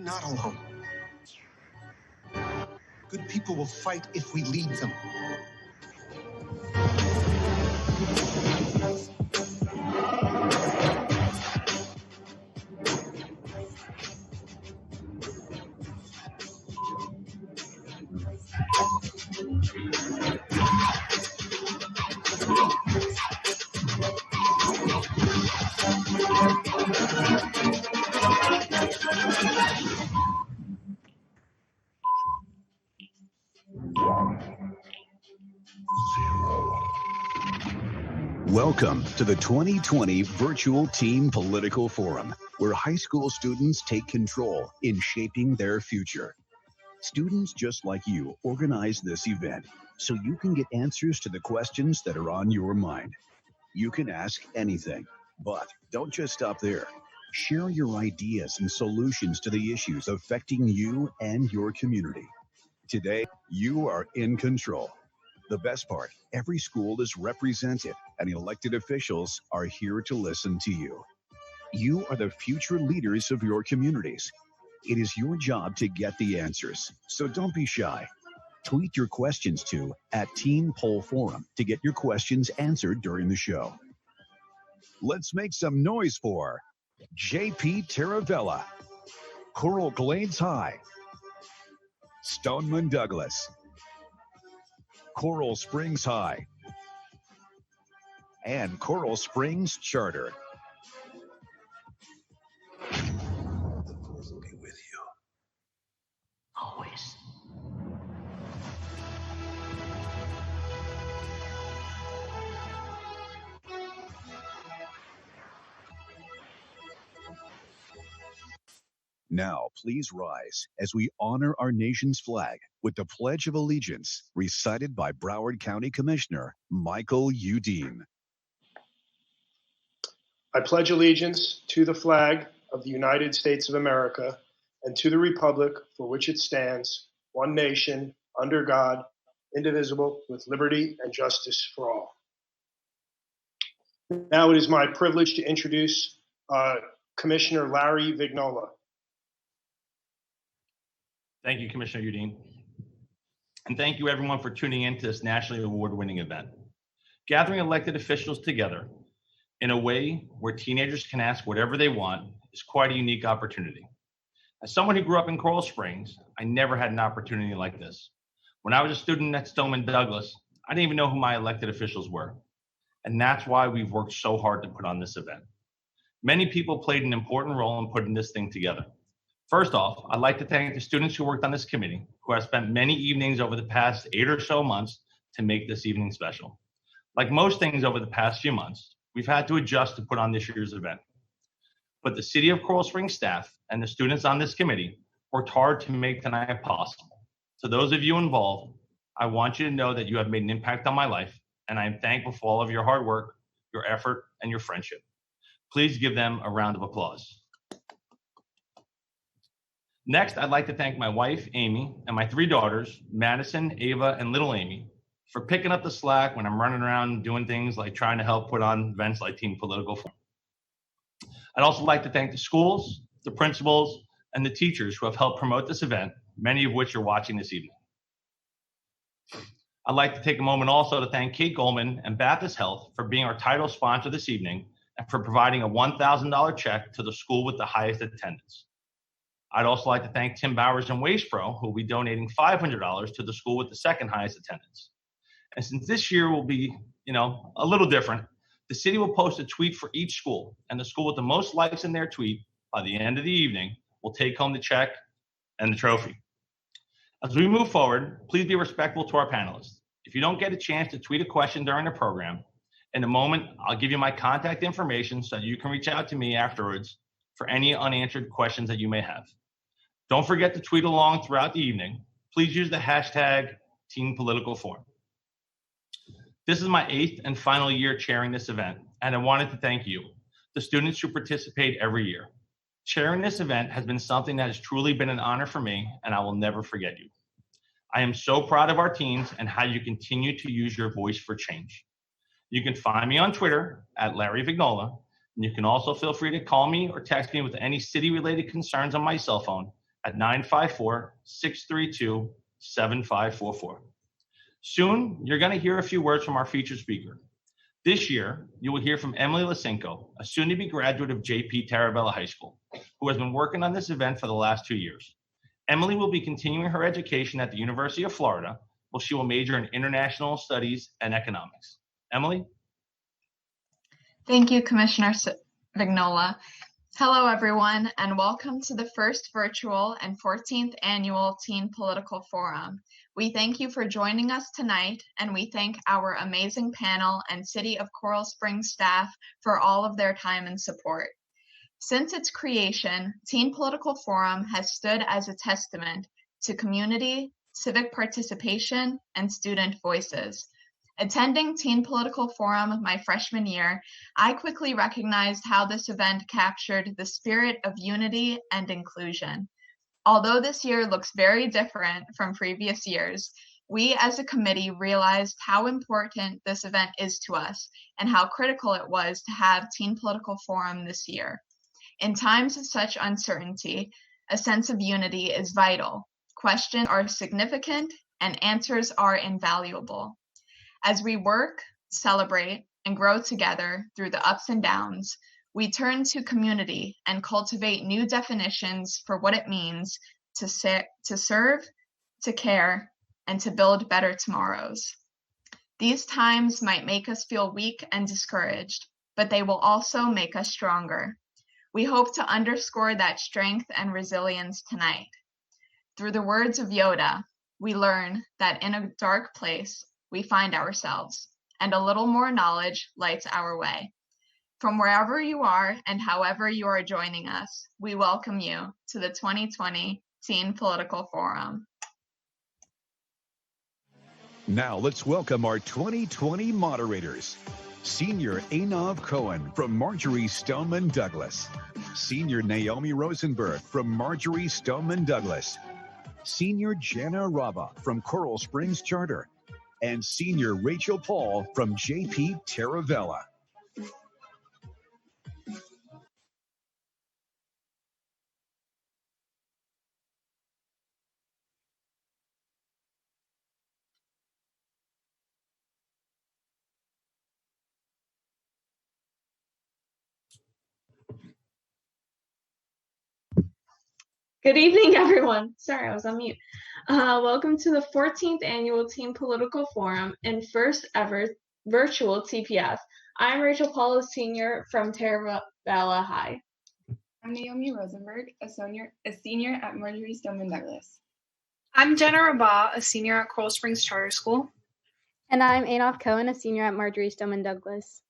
not alone. Good people will fight if we lead them. Welcome to the 2020 Virtual Teen Political Forum, where high school students take control in shaping their future. Students just like you organize this event so you can get answers to the questions that are on your mind. You can ask anything, but don't just stop there. Share your ideas and solutions to the issues affecting you and your community. Today, you are in control. The best part, every school is represented and elected officials are here to listen to you. You are the future leaders of your communities. It is your job to get the answers, so don't be shy. Tweet your questions to @TeenPollForum to get your questions answered during the show. Let's make some noise for J.P. Taravella, Coral Glades High, Stoneman Douglas, Coral Springs High, and Coral Springs Charter. The Force will be with you. Always. Now, please rise as we honor our nation's flag with the Pledge of Allegiance recited by Broward County Commissioner Michael Udine. I pledge allegiance to the flag of the United States of America and to the republic for which it stands, one nation, under God, indivisible, with liberty and justice for all. Now it is my privilege to introduce Commissioner Larry Vignola. Thank you, Commissioner Udine. And thank you everyone for tuning in to this nationally award-winning event. Gathering elected officials together in a way where teenagers can ask whatever they want is quite a unique opportunity. As someone who grew up in Coral Springs, I never had an opportunity like this. When I was a student at Stoneman Douglas, I didn't even know who my elected officials were. And that's why we've worked so hard to put on this event. Many people played an important role in putting this thing together. First off, I'd like to thank the students who worked on this committee, who have spent many evenings over the past 8 or so months to make this evening special. Like most things over the past few months, we've had to adjust to put on this year's event. But the City of Coral Springs staff and the students on this committee worked hard to make tonight possible. To those of you involved, I want you to know that you have made an impact on my life, and I am thankful for all of your hard work, your effort, and your friendship. Please give them a round of applause. Next, I'd like to thank my wife, Amy, and my 3 daughters, Madison, Ava, and little Amy, for picking up the slack when I'm running around doing things like trying to help put on events like Teen Political Forum. I'd also like to thank the schools, the principals, and the teachers who have helped promote this event, many of which are watching this evening. I'd like to take a moment also to thank Kate Goldman and Baptist Health for being our title sponsor this evening and for providing a $1,000 check to the school with the highest attendance. I'd also like to thank Tim Bowers and Waste Pro, who will be donating $500 to the school with the second highest attendance. And since this year will be, a little different, the city will post a tweet for each school, and the school with the most likes in their tweet by the end of the evening will take home the check and the trophy. As we move forward, please be respectful to our panelists. If you don't get a chance to tweet a question during the program, in a moment, I'll give you my contact information so that you can reach out to me afterwards for any unanswered questions that you may have. Don't forget to tweet along throughout the evening. Please use the hashtag #TeenPoliticalForum. This is my 8th and final year chairing this event, and I wanted to thank you, the students who participate every year. Chairing this event has been something that has truly been an honor for me, and I will never forget you. I am so proud of our teens and how you continue to use your voice for change. You can find me on Twitter @Larry Vignola, and you can also feel free to call me or text me with any city-related concerns on my cell phone at 954-632-7544. Soon, you're going to hear a few words from our featured speaker. This year, you will hear from Emily Lisenko, a soon-to-be graduate of J.P. Taravella High School, who has been working on this event for the last 2 years. Emily will be continuing her education at the University of Florida, where she will major in international studies and economics. Emily? Thank you, Commissioner Vignola. Hello, everyone, and welcome to the first virtual and 14th annual Teen Political Forum. We thank you for joining us tonight, and we thank our amazing panel and City of Coral Springs staff for all of their time and support. Since its creation, Teen Political Forum has stood as a testament to community, civic participation, and student voices. Attending Teen Political Forum my freshman year, I quickly recognized how this event captured the spirit of unity and inclusion. Although this year looks very different from previous years, we as a committee realized how important this event is to us and how critical it was to have Teen Political Forum this year. In times of such uncertainty, a sense of unity is vital. Questions are significant and answers are invaluable. As we work, celebrate, and grow together through the ups and downs, we turn to community and cultivate new definitions for what it means to serve, to care, and to build better tomorrows. These times might make us feel weak and discouraged, but they will also make us stronger. We hope to underscore that strength and resilience tonight. Through the words of Yoda, we learn that in a dark place, we find ourselves, and a little more knowledge lights our way. From wherever you are and however you are joining us, we welcome you to the 2020 Teen Political Forum. Now let's welcome our 2020 moderators. Senior Einav Cohen from Marjory Stoneman Douglas. Senior Naomi Rosenberg from Marjory Stoneman Douglas. Senior Jana Rava from Coral Springs Charter. And Senior Rachel Paul from J.P. Taravella. Good evening, everyone. Sorry, I was on mute. Welcome to the 14th Annual Teen Political Forum and first ever virtual TPF. I'm Rachel Paul, a senior from Taravella High. I'm Naomi Rosenberg, a senior at Marjory Stoneman Douglas. I'm Jenna Rabah, a senior at Coral Springs Charter School. And I'm Einav Cohen, a senior at Marjory Stoneman Douglas.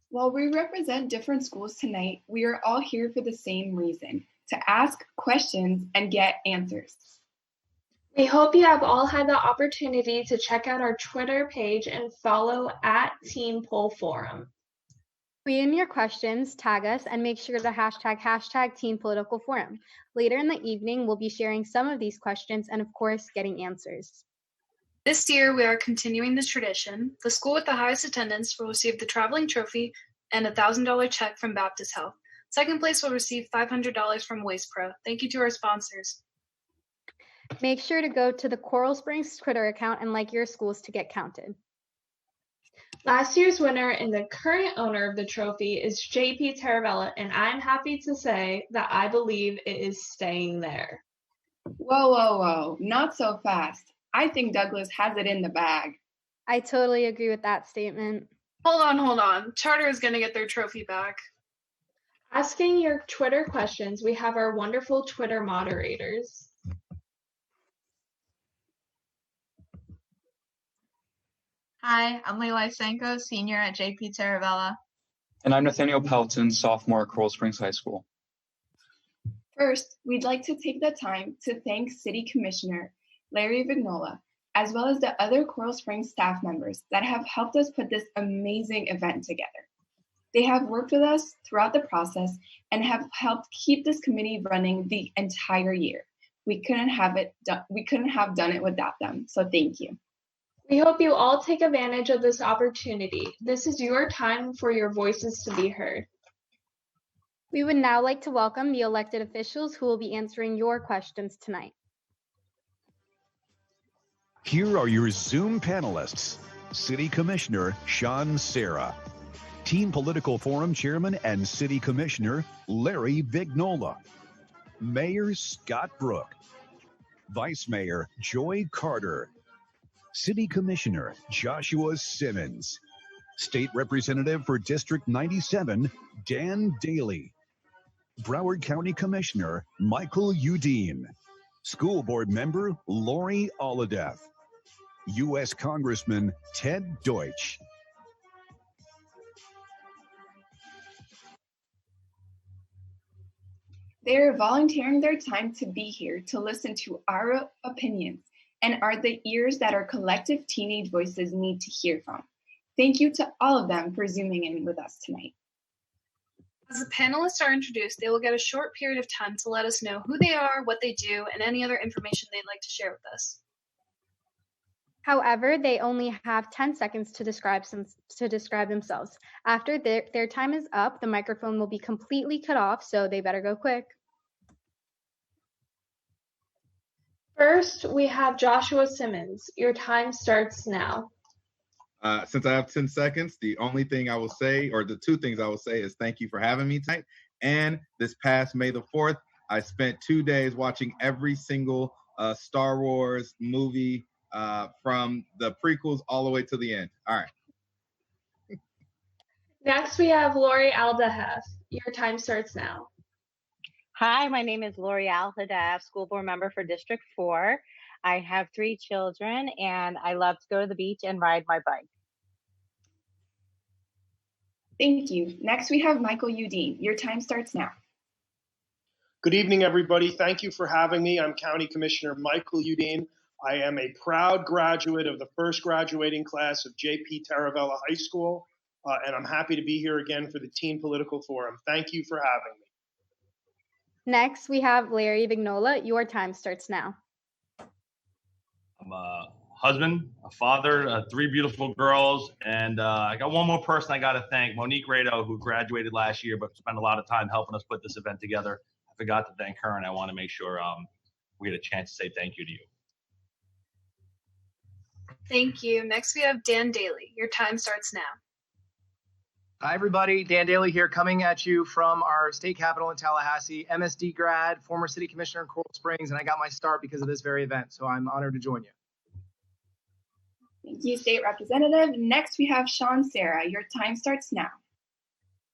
While we represent different schools tonight, we are all here for the same reason, to ask questions and get answers. We hope you have all had the opportunity to check out our Twitter page and follow at Teen Poll Forum. Tweet in your questions, tag us, and make sure to hashtag Teen Political Forum. Later in the evening, we'll be sharing some of these questions and, of course, getting answers. This year, we are continuing this tradition. The school with the highest attendance will receive the traveling trophy and a $1,000 check from Baptist Health. Second place will receive $500 from Waste Pro. Thank you to our sponsors. Make sure to go to the Coral Springs Twitter account and like your schools to get counted. Last year's winner and the current owner of the trophy is J.P. Taravella, and I'm happy to say that I believe it is staying there. Whoa, not so fast. I think Douglas has it in the bag. I totally agree with that statement. Hold on. Charter is going to get their trophy back. Asking your Twitter questions, we have our wonderful Twitter moderators. Hi, I'm Leila Lysenko, senior at J.P. Taravella. And I'm Nathaniel Pelton, sophomore at Coral Springs High School. First, we'd like to take the time to thank City Commissioner Larry Vignola, as well as the other Coral Springs staff members that have helped us put this amazing event together. They have worked with us throughout the process and have helped keep this committee running the entire year. We couldn't have done it without them, so thank you. We hope you all take advantage of this opportunity. This is your time for your voices to be heard. We would now like to welcome the elected officials who will be answering your questions tonight. Here are your Zoom panelists. City Commissioner Sean Serra, Team Political Forum Chairman and City Commissioner Larry Vignola, Mayor Scott Brook, Vice Mayor Joy Carter, City Commissioner Joshua Simmons, State Representative for District 97 Dan Daly, Broward County Commissioner Michael Udine, School Board Member Lori Olideff, U.S. Congressman Ted Deutsch. They are volunteering their time to be here to listen to our opinions and are the ears that our collective teenage voices need to hear from. Thank you to all of them for Zooming in with us tonight. As the panelists are introduced, they will get a short period of time to let us know who they are, what they do, and any other information they'd like to share with us. However, they only have 10 seconds to describe themselves. After their time is up, the microphone will be completely cut off, so they better go quick. First, we have Joshua Simmons. Your time starts now. Since I have 10 seconds, the only thing I will say, or the two things I will say, is thank you for having me tonight. And this past May the 4th, I spent 2 days watching every single Star Wars movie from the prequels all the way to the end. All right. Next, we have Lori Aldeheff. Your time starts now. Hi, my name is Lori Aldeheff, school board member for District 4. I have 3 children, and I love to go to the beach and ride my bike. Thank you. Next, we have Michael Udine. Your time starts now. Good evening, everybody. Thank you for having me. I'm County Commissioner Michael Udine. I am a proud graduate of the first graduating class of J.P. Taravella High School, and I'm happy to be here again for the Teen Political Forum. Thank you for having me. Next, we have Larry Vignola. Your time starts now. I'm a husband, a father, 3 beautiful girls, and I got one more person I got to thank, Monique Rado, who graduated last year but spent a lot of time helping us put this event together. I forgot to thank her, and I want to make sure we get a chance to say thank you to you. Thank you. Next, we have Dan Daly. Your time starts now. Hi, everybody. Dan Daly here, coming at you from our state capitol in Tallahassee, MSD grad, former city commissioner in Coral Springs, and I got my start because of this very event, so I'm honored to join you. Thank you, State Representative. Next, we have Sean Serra. Your time starts now.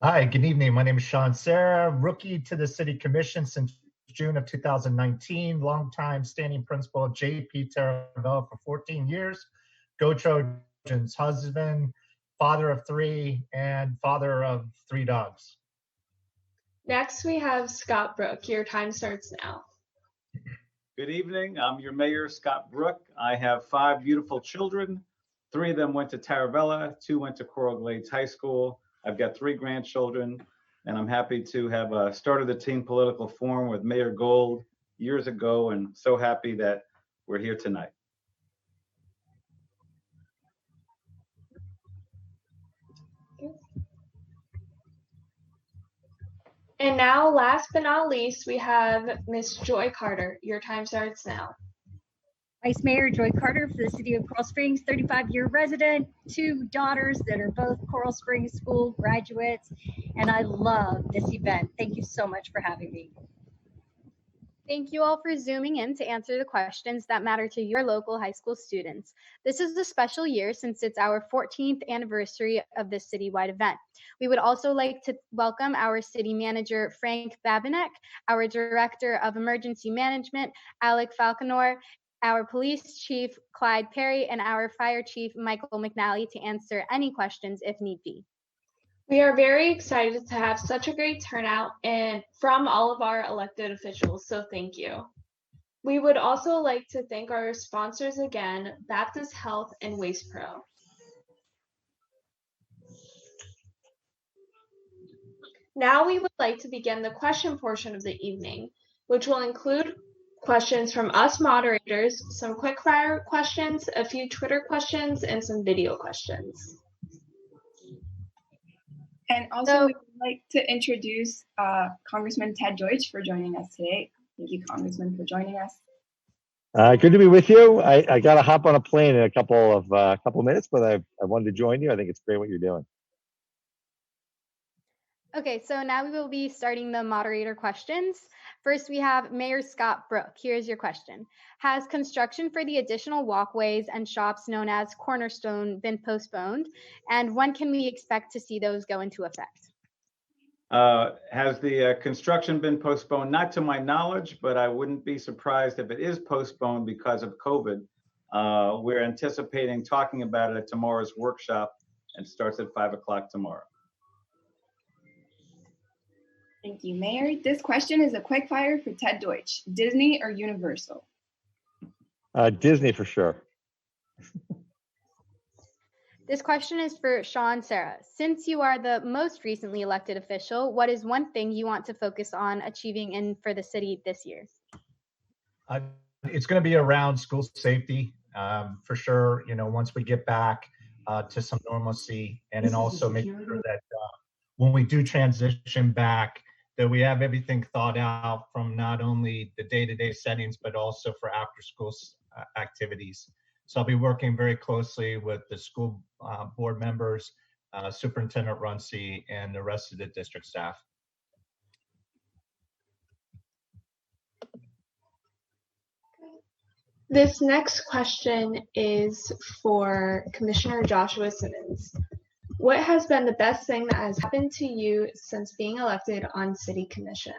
Hi, good evening. My name is Sean Serra, rookie to the City Commission since June of 2019, longtime standing principal of J.P. Taravella for 14 years. Go Trojans, husband, father of 3, and father of 3 dogs. Next, we have Scott Brook. Your time starts now. Good evening. I'm your mayor, Scott Brook. I have 5 beautiful children. 3 of them went to Taravella, 2 went to Coral Glades High School. I've got 3 grandchildren, and I'm happy to have started the Teen Political Forum with Mayor Gold years ago, and so happy that we're here tonight. And now, last but not least, we have Miss Joy Carter. Your time starts now. Vice Mayor Joy Carter for the City of Coral Springs, 35-year resident, 2 daughters that are both Coral Springs School graduates, and I love this event. Thank you so much for having me. Thank you all for Zooming in to answer the questions that matter to your local high school students. This is a special year since it's our 14th anniversary of this citywide event. We would also like to welcome our city manager, Frank Babinek, our director of emergency management, Alec Falconor, our police chief, Clyde Perry, and our fire chief, Michael McNally, to answer any questions if need be. We are very excited to have such a great turnout and from all of our elected officials, so thank you. We would also like to thank our sponsors again, Baptist Health and Waste Pro. Now we would like to begin the question portion of the evening, which will include questions from us moderators, some quick fire questions, a few Twitter questions, and some video questions. And also, So- we'd like to introduce Congressman Ted Deutsch for joining us today. Thank you, Congressman, for joining us. Good to be with you. I got to hop on a plane in a couple of minutes, but I wanted to join you. I think it's great what you're doing. Okay, so now we will be starting the moderator questions. First, we have Mayor Scott Brook. Here's your question. Has construction for the additional walkways and shops known as Cornerstone been postponed? And when can we expect to see those go into effect? Has the construction been postponed? Not to my knowledge, but I wouldn't be surprised if it is postponed because of COVID. We're anticipating talking about it at tomorrow's workshop, and it starts at 5 o'clock tomorrow. Thank you, Mayor. This question is a quick fire for Ted Deutsch. Disney or Universal? Disney for sure. This question is for Sean Sarah. Since you are the most recently elected official, what is one thing you want to focus on achieving for the city this year? It's going to be around school safety for sure. You know, once we get back to some normalcy, and then also making sure that when we do transition back, that we have everything thought out from not only the day-to-day settings, but also for after-school activities. So I'll be working very closely with the school board members, Superintendent Runcie, and the rest of the district staff. This next question is for Commissioner Joshua Simmons. What has been the best thing that has happened to you since being elected on City Commission?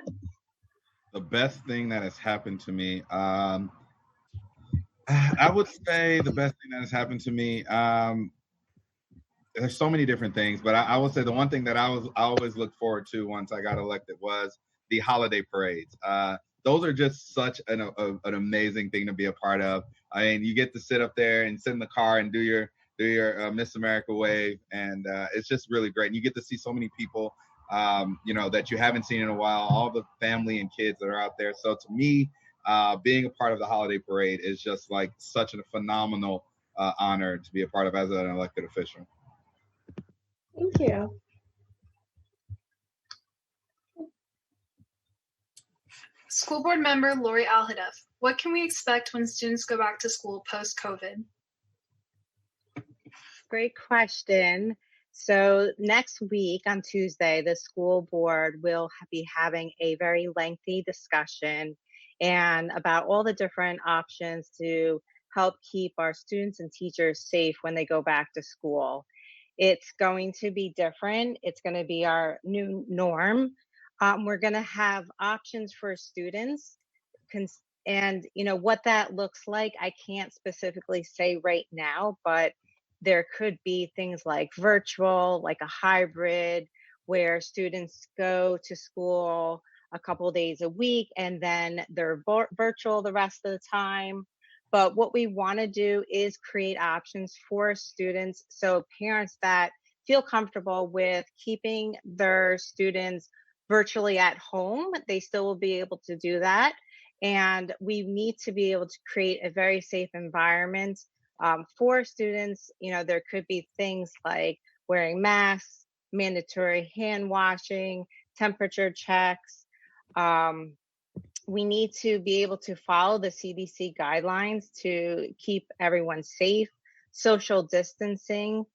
The best thing that has happened to me, I would say the best thing that has happened to me, there's so many different things, but I would say the one thing that I always looked forward to once I got elected was the holiday parades. Those are just such an amazing thing to be a part of. I mean, you get to sit up there and sit in the car and do your Miss America wave, and it's just really great. And you get to see so many people, you know, that you haven't seen in a while, all the family and kids that are out there. So to me, being a part of the holiday parade is just like such a phenomenal honor to be a part of as an elected official. Thank you. School board member Lori Alhadeff. What can we expect when students go back to school post-COVID? Great question. So next week on Tuesday, the school board will be having a very lengthy discussion and about all the different options to help keep our students and teachers safe when they go back to school. It's going to be different. It's going to be our new norm. We're going to have options for students, and you know what that looks like, I can't specifically say right now, but there could be things like virtual, like a hybrid, where students go to school a couple of days a week and then they're virtual the rest of the time. But what we want to do is create options for students, so parents that feel comfortable with keeping their students virtually at home, they still will be able to do that. And we need to be able to create a very safe environment for students. You know, there could be things like wearing masks, mandatory hand washing, temperature checks. We need to be able to follow the CDC guidelines to keep everyone safe, social distancing.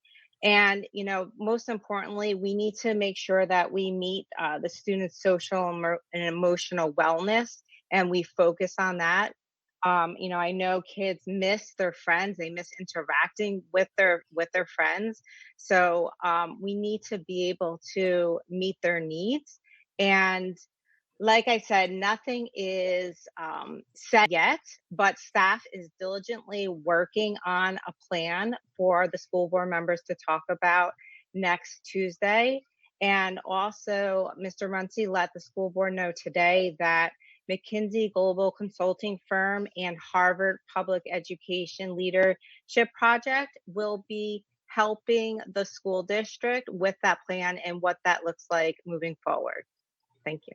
And, you know, most importantly, we need to make sure that we meet the students' social and emotional wellness, and we focus on that. You know, I know kids miss their friends; they miss interacting with their friends. So we need to be able to meet their needs. And like I said, nothing is set yet, but staff is diligently working on a plan for the school board members to talk about next Tuesday. And also, Mr. Runcie let the school board know today that McKinsey Global Consulting Firm and Harvard Public Education Leadership Project will be helping the school district with that plan and what that looks like moving forward. Thank you.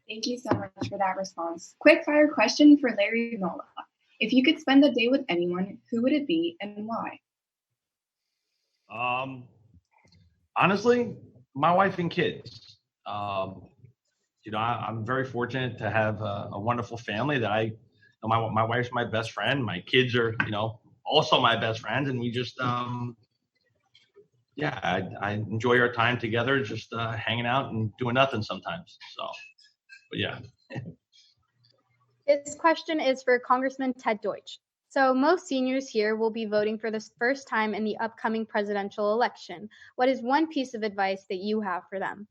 Thank you so much for that response. Quick fire question for Larry Vignola. If you could spend a day with anyone, who would it be and why? Honestly, my wife and kids. I'm very fortunate to have a wonderful family that my wife's my best friend. My kids are, also my best friends. And we just, I enjoy our time together, just hanging out and doing nothing sometimes. So, but yeah. This question is for Congressman Ted Deutsch. So most seniors here will be voting for the first time in the upcoming presidential election. What is one piece of advice that you have for them?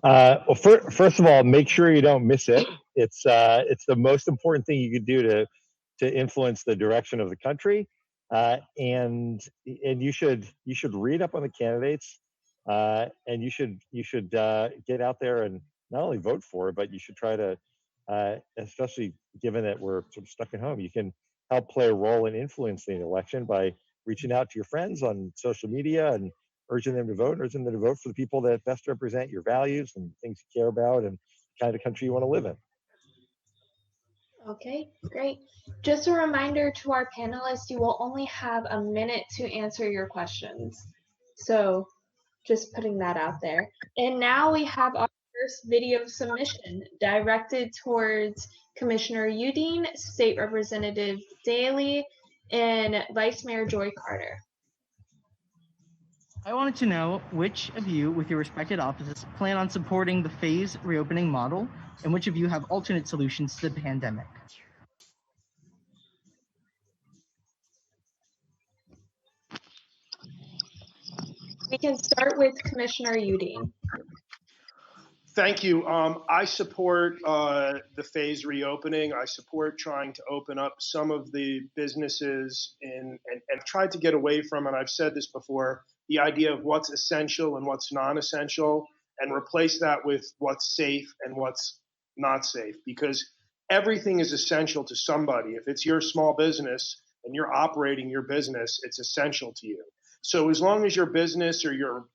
Well, first of all, make sure you don't miss it. It's the most important thing you could do to influence the direction of the country. And you should read up on the candidates, and you should get out there and not only vote for it, but you should try to, especially given that we're sort of stuck at home, you can help play a role in influencing the election by reaching out to your friends on social media and urging them to vote for the people that best represent your values and things you care about and the kind of country you want to live in. Okay, great. Just a reminder to our panelists, you will only have a minute to answer your questions. So just putting that out there. And now we have our first video submission directed towards Commissioner Udine, State Representative Daley, and Vice Mayor Joy Carter. I wanted to know which of you, with your respected offices, plan on supporting the phased reopening model, and which of you have alternate solutions to the pandemic. We can start with Commissioner Udine. Thank you. I support the phased reopening. I support trying to open up some of the businesses and tried to get away from, and I've said this before, the idea of what's essential and what's non-essential, and replace that with what's safe and what's not safe, because everything is essential to somebody. If it's your small business and you're operating your business, it's essential to you. So as long as your business or your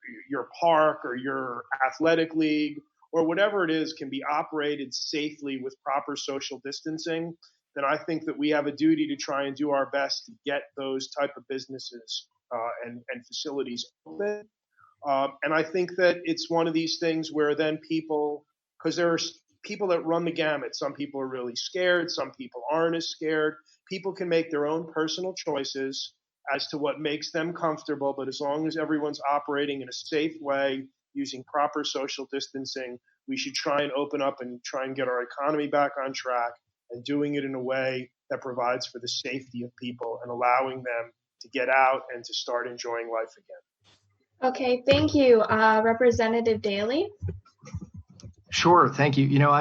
park or your athletic league or whatever it is can be operated safely with proper social distancing, then I think that we have a duty to try and do our best to get those type of businesses and facilities open. And I think that it's one of these things where then people, because there's people that run the gamut. Some people are really scared. Some people aren't as scared. People can make their own personal choices as to what makes them comfortable. But as long as everyone's operating in a safe way, using proper social distancing, we should try and open up and try and get our economy back on track, and doing it in a way that provides for the safety of people and allowing them to get out and to start enjoying life again. Okay, thank you. Representative Daley. Sure, thank you. I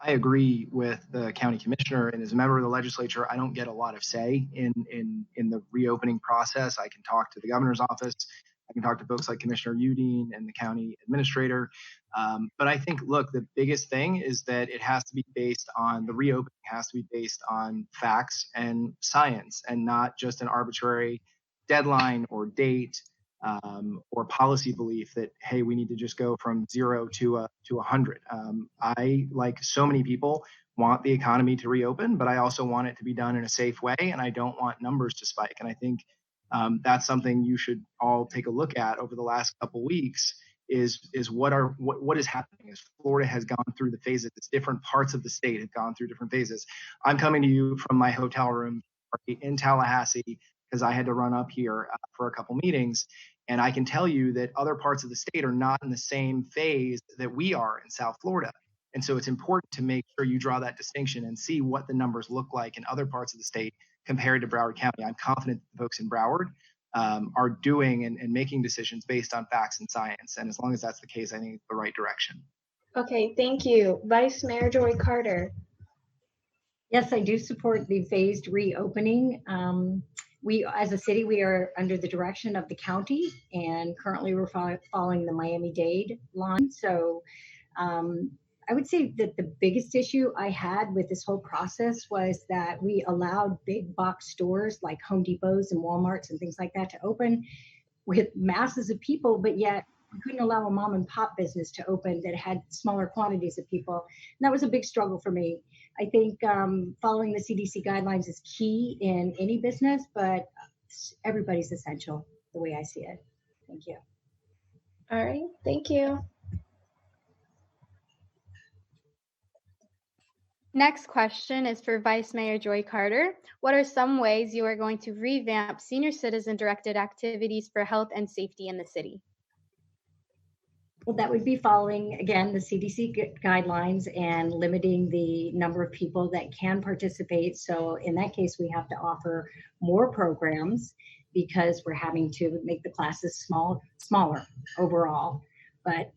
agree with the county commissioner, and as a member of the legislature, I don't get a lot of say in the reopening process. I can talk to the governor's office. I can talk to folks like Commissioner Udine and the county administrator. But I think, look, the biggest thing is that it has to be based on, the reopening has to be based on facts and science, and not just an arbitrary deadline or date or policy belief that, hey, we need to just go from 0 to 100. I, like so many people, want the economy to reopen, but I also want it to be done in a safe way, and I don't want numbers to spike. And I think that's something you should all take a look at over the last couple weeks, is what is happening as Florida has gone through the phases. It's different parts of the state have gone through different phases. I'm coming to you from my hotel room in Tallahassee because I had to run up here for a couple meetings. And I can tell you that other parts of the state are not in the same phase that we are in South Florida. And so it's important to make sure you draw that distinction and see what the numbers look like in other parts of the state compared to Broward County. I'm confident the folks in Broward are doing and making decisions based on facts and science. And as long as that's the case, I think it's the right direction. Okay, thank you. Vice Mayor Joy Carter. Yes, I do support the phased reopening. We, as a city, we are under the direction of the county, and currently we're following the Miami-Dade line. So I would say that the biggest issue I had with this whole process was that we allowed big box stores like Home Depots and Walmarts and things like that to open with masses of people, but yet we couldn't allow a mom and pop business to open that had smaller quantities of people. And that was a big struggle for me. I think following the CDC guidelines is key in any business, but everybody's essential the way I see it. Thank you. All right, thank you. Next question is for Vice Mayor Joy Carter. What are some ways you are going to revamp senior citizen directed activities for health and safety in the city? Well, that would be following, again, the CDC guidelines and limiting the number of people that can participate. So in that case, we have to offer more programs because we're having to make the classes smaller overall. But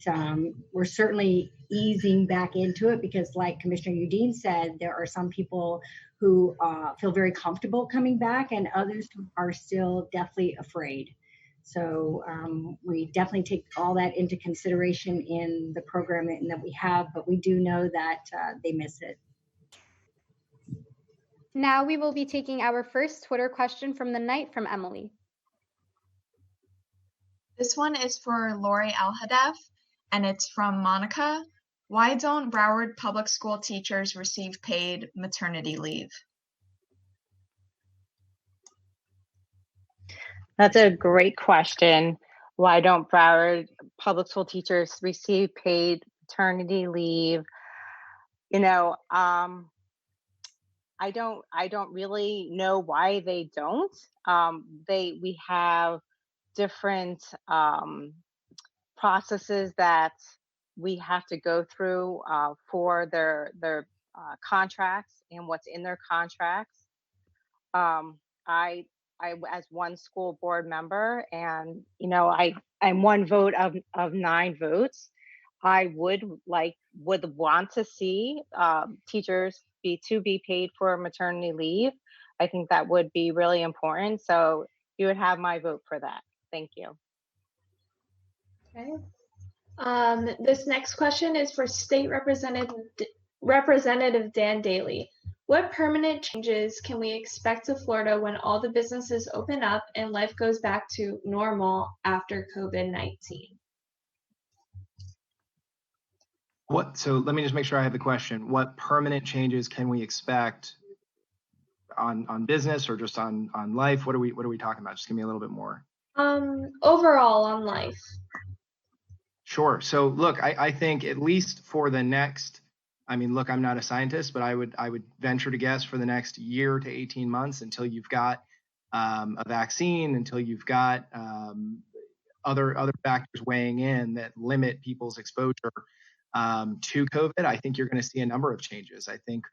we're certainly easing back into it because, like Commissioner Udine said, there are some people who feel very comfortable coming back and others who are still deathly afraid. So we definitely take all that into consideration in the programming that we have, but we do know that they miss it. Now we will be taking our first Twitter question from the night from Emily. This one is for Lori Alhadef, and it's from Monica. Why don't Broward public school teachers receive paid maternity leave? That's a great question. Why don't Broward public school teachers receive paid maternity leave? You know, I don't really know why they don't. We have different processes that we have to go through for their contracts and what's in their contracts. I as one school board member, and you know, I'm one vote of 9 votes. I would want to see teachers be paid for maternity leave. I think that would be really important. So you would have my vote for that. Thank you. Okay. This next question is for State Representative Dan Daly. What permanent changes can we expect to Florida when all the businesses open up and life goes back to normal after COVID-19? So let me just make sure I have the question. What permanent changes can we expect on business or just on life? What are we talking about? Just give me a little bit more. Overall on life. Sure. So look, I think at least for the next, I mean, look, I'm not a scientist, but I would venture to guess for the next year to 18 months until you've got a vaccine, until you've got other factors weighing in that limit people's exposure to COVID. I think you're going to see a number of changes. I think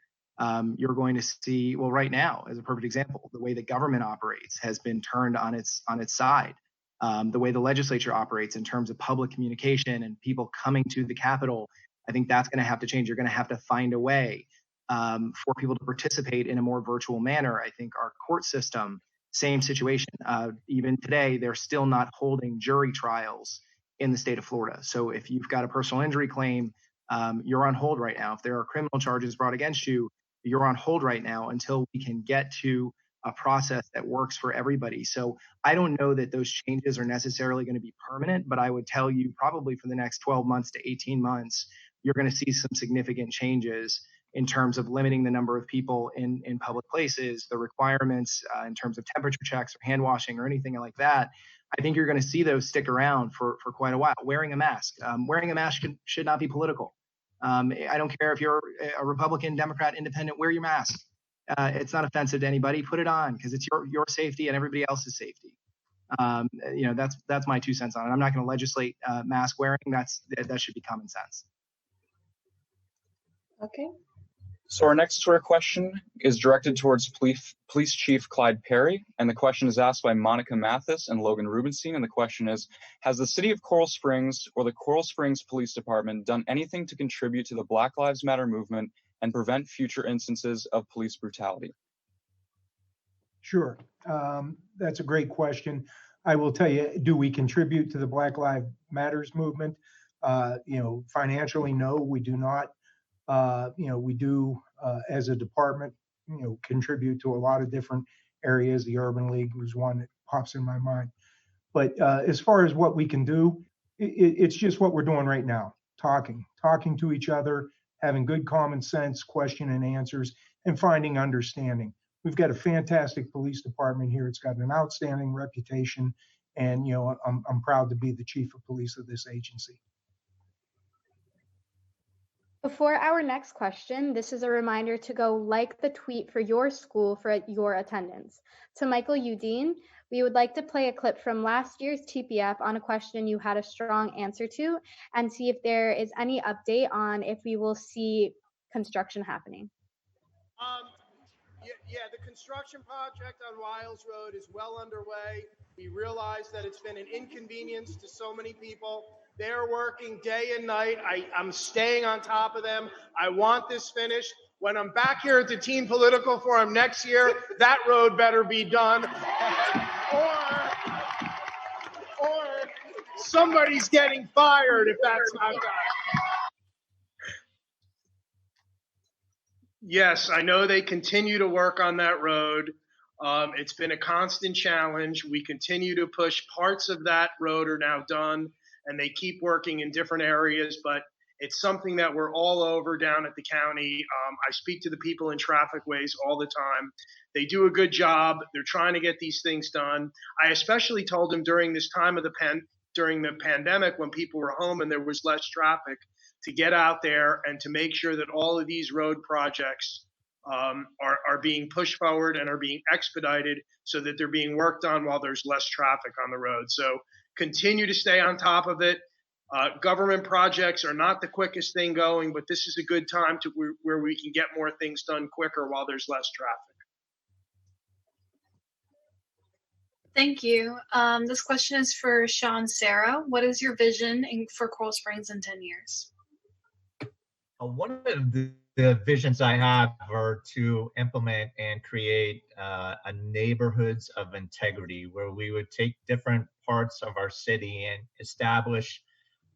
you're going to see, well, right now, as a perfect example, the way the government operates has been turned on its side. The way the legislature operates in terms of public communication and people coming to the Capitol, I think that's going to have to change. You're going to have to find a way for people to participate in a more virtual manner. I think our court system, same situation. Even today, they're still not holding jury trials in the state of Florida. So if you've got a personal injury claim, you're on hold right now. If there are criminal charges brought against you, you're on hold right now until we can get to a process that works for everybody. So I don't know that those changes are necessarily going to be permanent, but I would tell you probably for the next 12 months to 18 months, you're going to see some significant changes in terms of limiting the number of people in public places, the requirements in terms of temperature checks or hand washing or anything like that. I think you're going to see those stick around for quite a while. Wearing a mask. Wearing a mask should not be political. I don't care if you're a Republican, Democrat, Independent, wear your mask. It's not offensive to anybody. Put it on because it's your safety and everybody else's safety. You know, that's my 2 cents on it. I'm not going to legislate mask wearing. That should be common sense. Okay. So our next Twitter question is directed towards Police Chief Clyde Perry, and the question is asked by Monica Mathis and Logan Rubenstein, and the question is, has the City of Coral Springs or the Coral Springs Police Department done anything to contribute to the Black Lives Matter movement and prevent future instances of police brutality? Sure. That's a great question. I will tell you, do we contribute to the Black Lives Matters movement? You know, financially, no, we do not. You know, we do, as a department, you know, contribute to a lot of different areas. The Urban League was one that pops in my mind. But as far as what we can do, it's just what we're doing right now, talking to each other, having good common sense question and answers, and finding understanding. We've got a fantastic police department here. It's got an outstanding reputation, And, I'm proud to be the chief of police of this agency. Before our next question, this is a reminder to go like the tweet for your school for your attendance. To Michael Udine, we would like to play a clip from last year's TPF on a question you had a strong answer to and see if there is any update on if we will see construction happening. Yeah, the construction project on Wiles Road is well underway. We realize that it's been an inconvenience to so many people. They're working day and night. I'm staying on top of them. I want this finished. When I'm back here at the Teen Political Forum next year, that road better be done. Or somebody's getting fired if that's not done. Yes, I know they continue to work on that road. It's been a constant challenge. We continue to push. Parts of that road are now done, and they keep working in different areas, but it's something that we're all over down at the county. I speak to the people in Trafficways all the time. They do a good job. They're trying to get these things done. I especially told them during this time of during the pandemic, when people were home and there was less traffic, to get out there and to make sure that all of these road projects are being pushed forward and are being expedited so that they're being worked on while there's less traffic on the road. So continue to stay on top of it. Government projects are not the quickest thing going, but this is a good time where we can get more things done quicker while there's less traffic. Thank you. This question is for Sean Sarah. What is your vision for Coral Springs in 10 years? One of the visions I have are to implement and create a neighborhoods of integrity, where we would take different parts of our city and establish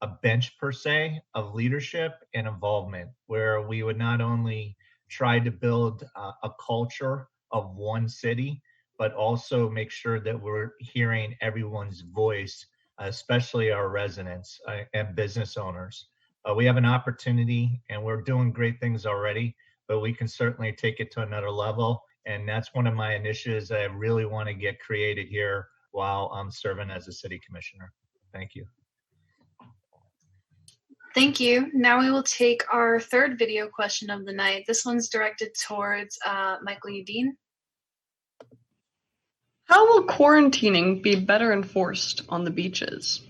a bench per se of leadership and involvement, where we would not only try to build a culture of one city, but also make sure that we're hearing everyone's voice, especially our residents and business owners. We have an opportunity, and we're doing great things already, but we can certainly take it to another level. And that's one of my initiatives that I really want to get created here while I'm serving as a city commissioner. Thank you. Thank you. Now we will take our third video question of the night. This one's directed towards Michael Udine. How will quarantining be better enforced on the beaches?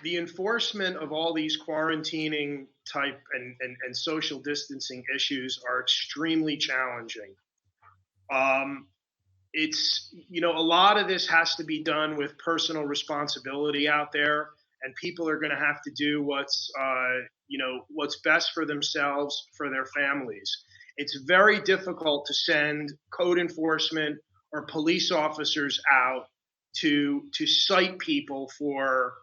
The enforcement of all these quarantining type and social distancing issues are extremely challenging. It's, a lot of this has to be done with personal responsibility out there, and people are going to have to do what's best for themselves, for their families. It's very difficult to send code enforcement or police officers out to cite people for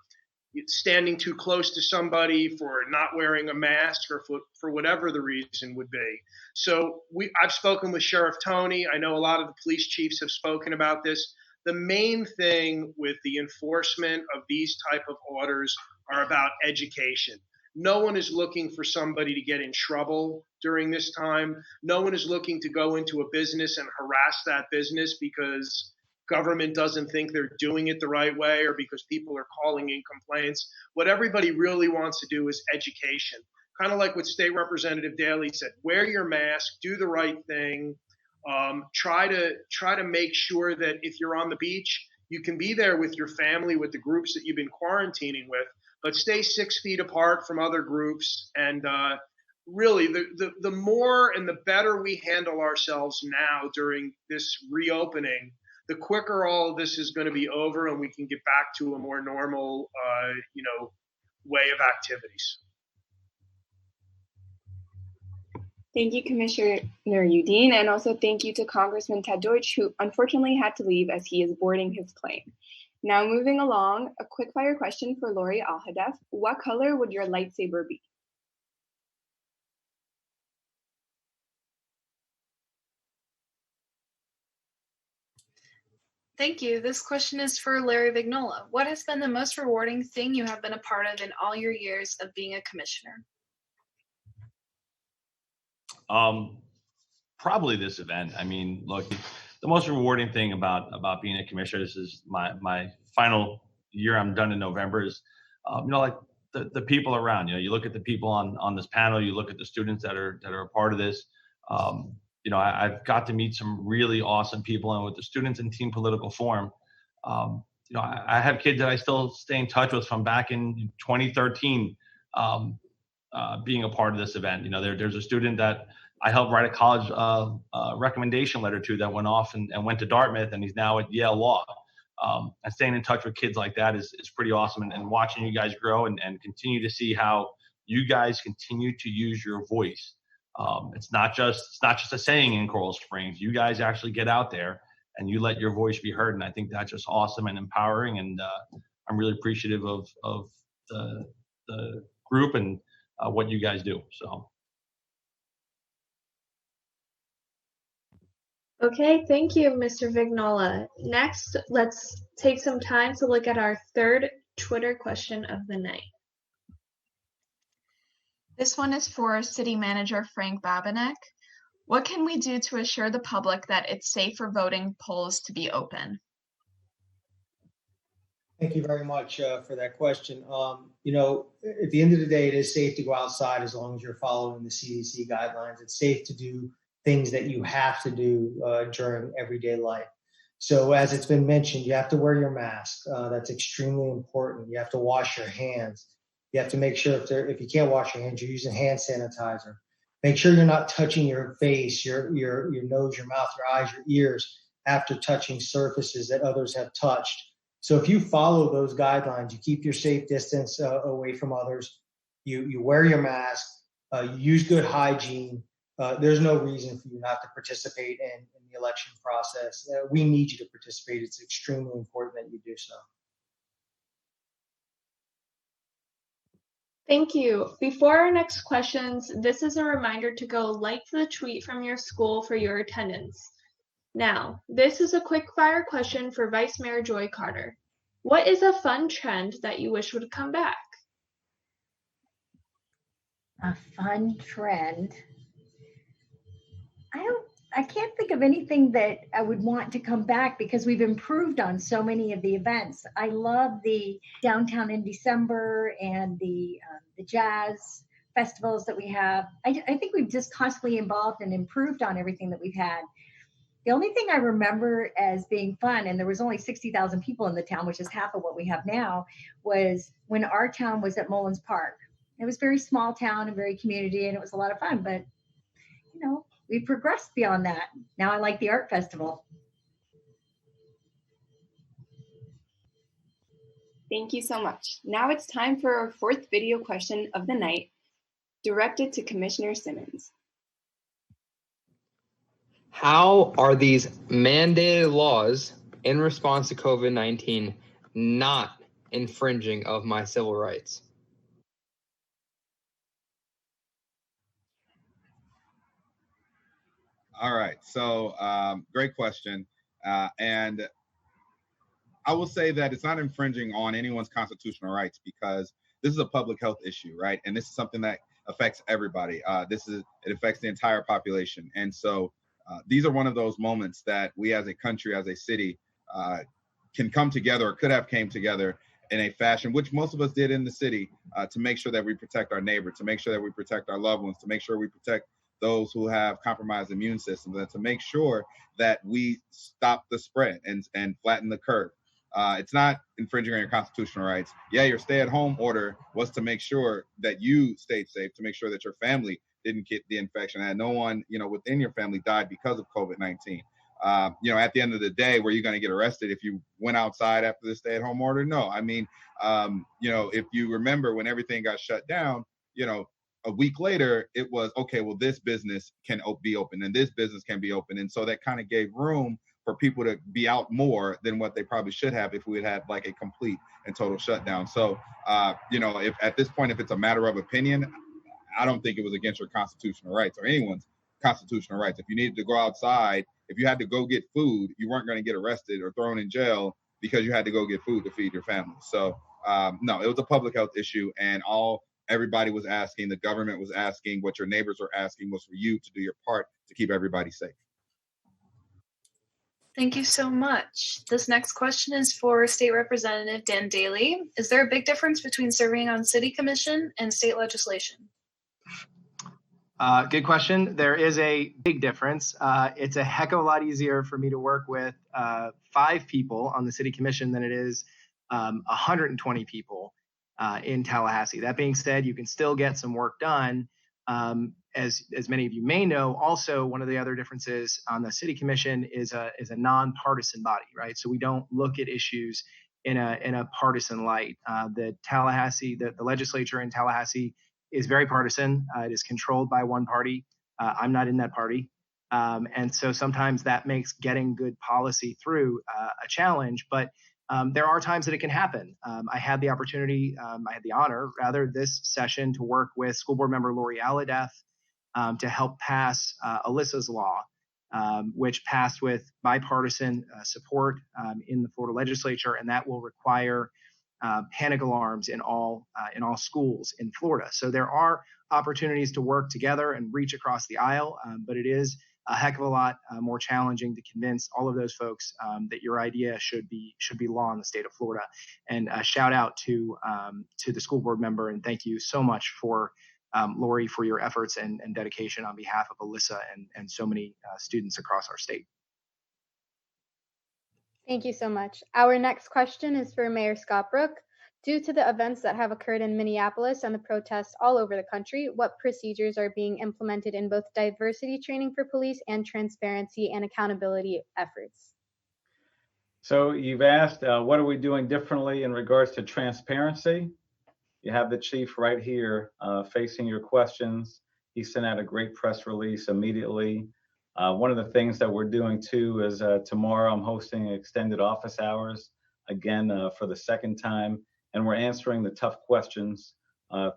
standing too close to somebody, for not wearing a mask, or for whatever the reason would be. So I've spoken with Sheriff Tony. I know a lot of the police chiefs have spoken about this. The main thing with the enforcement of these type of orders are about education. No one is looking for somebody to get in trouble during this time. No one is looking to go into a business and harass that business because government doesn't think they're doing it the right way or because people are calling in complaints. What everybody really wants to do is education. Kind of like what State Representative Daley said, wear your mask, do the right thing. Try to make sure that if you're on the beach, you can be there with your family, with the groups that you've been quarantining with, but stay 6 feet apart from other groups. And really, the more and the better we handle ourselves now during this reopening, the quicker all of this is going to be over and we can get back to a more normal, way of activities. Thank you, Commissioner Udine, and also thank you to Congressman Ted Deutsch, who unfortunately had to leave as he is boarding his plane. Now, moving along, a quick fire question for Lori Alhadeff. What color would your lightsaber be? Thank you. This question is for Larry Vignola. What has been the most rewarding thing you have been a part of in all your years of being a commissioner? Probably this event. I mean, look, the most rewarding thing about being a commissioner, this is my final year, I'm done in November, is like the people around. You look at the people on this panel, you look at the students that are a part of this. I've got to meet some really awesome people, and with the Students in Team Political Forum, I have kids that I still stay in touch with from back in 2013, being a part of this event. There's a student that I helped write a college recommendation letter to that went off and went to Dartmouth, and he's now at Yale Law. And staying in touch with kids like that is pretty awesome, and watching you guys grow and continue to see how you guys continue to use your voice. It's not just a saying in Coral Springs. You guys actually get out there and you let your voice be heard, and I think that's just awesome and empowering. And I'm really appreciative of the group and what you guys do. So. Okay, thank you, Mr. Vignola. Next, let's take some time to look at our third Twitter question of the night. This one is for City Manager Frank Babinek. What can we do to assure the public that it's safe for voting polls to be open? Thank you very much for that question. At the end of the day, it is safe to go outside as long as you're following the CDC guidelines. It's safe to do things that you have to do during everyday life. So as it's been mentioned, you have to wear your mask. That's extremely important. You have to wash your hands. You have to make sure if you can't wash your hands, you're using hand sanitizer. Make sure you're not touching your face, your nose, your mouth, your eyes, your ears after touching surfaces that others have touched. So if you follow those guidelines, you keep your safe distance away from others, you wear your mask, you use good hygiene, there's no reason for you not to participate in the election process. We need you to participate. It's extremely important that you do so. Thank you. Before our next questions, this is a reminder to go like the tweet from your school for your attendance. Now, this is a quick fire question for Vice Mayor Joy Carter. What is a fun trend that you wish would come back? A fun trend. I can't think of anything that I would want to come back because we've improved on so many of the events. I love the Downtown in December and the jazz festivals that we have. I think we've just constantly evolved and improved on everything that we've had. The only thing I remember as being fun, and there was only 60,000 people in the town, which is half of what we have now, was when our town was at Mullins Park. It was a very small town and very community, and it was a lot of fun, but we progressed beyond that. Now I like the art festival. Thank you so much. Now it's time for our fourth video question of the night, directed to Commissioner Simmons. How are these mandated laws in response to COVID-19 not infringing of my civil rights? All right, so great question. And I will say that it's not infringing on anyone's constitutional rights because this is a public health issue, right? And this is something that affects everybody. It affects the entire population. And so these are one of those moments that we as a country, as a city, can come together or could have came together in a fashion, which most of us did in the city, to make sure that we protect our neighbor, to make sure that we protect our loved ones, to make sure we protect those who have compromised immune systems, and to make sure that we stop the spread and flatten the curve. It's not infringing on your constitutional rights. Yeah, your stay-at-home order was to make sure that you stayed safe, to make sure that your family didn't get the infection, and no one, within your family died because of COVID-19. At the end of the day, were you going to get arrested if you went outside after the stay-at-home order? No. I mean, if you remember when everything got shut down, a week later, it was, okay, well, this business can be open and this business can be open. And so that kind of gave room for people to be out more than what they probably should have if we had had like a complete and total shutdown. So, if at this point, if it's a matter of opinion, I don't think it was against your constitutional rights or anyone's constitutional rights. If you needed to go outside, if you had to go get food, you weren't going to get arrested or thrown in jail because you had to go get food to feed your family. So, no, it was a public health issue, and everybody was asking, the government was asking, what your neighbors were asking was for you to do your part to keep everybody safe. Thank you so much. This next question is for State Representative Dan Daly. Is there a big difference between serving on City Commission and state legislation? Good question. There is a big difference. It's a heck of a lot easier for me to work with 5 people on the City Commission than it is 120 people in Tallahassee. That being said, you can still get some work done. As many of you may know, also one of the other differences on the City Commission is a nonpartisan body, right? So we don't look at issues in a partisan light. The legislature in Tallahassee is very partisan. It is controlled by one party. I'm not in that party. And so sometimes that makes getting good policy through a challenge, but there are times that it can happen. I had the honor, this session to work with school board member Lori Alhadeff to help pass Alyssa's Law, which passed with bipartisan support in the Florida legislature, and that will require panic alarms in all schools in Florida. So there are opportunities to work together and reach across the aisle, but it is a heck of a lot more challenging to convince all of those folks that your idea should be law in the state of Florida. And a shout out to the school board member, and thank you so much for Lori for your efforts and dedication on behalf of Alyssa and so many students across our state. Thank you so much. Our next question is for Mayor Scott Brook. Due to the events that have occurred in Minneapolis and the protests all over the country, what procedures are being implemented in both diversity training for police and transparency and accountability efforts? So you've asked, what are we doing differently in regards to transparency? You have the chief right here facing your questions. He sent out a great press release immediately. One of the things that we're doing too is tomorrow I'm hosting extended office hours, again, for the second time. And we're answering the tough questions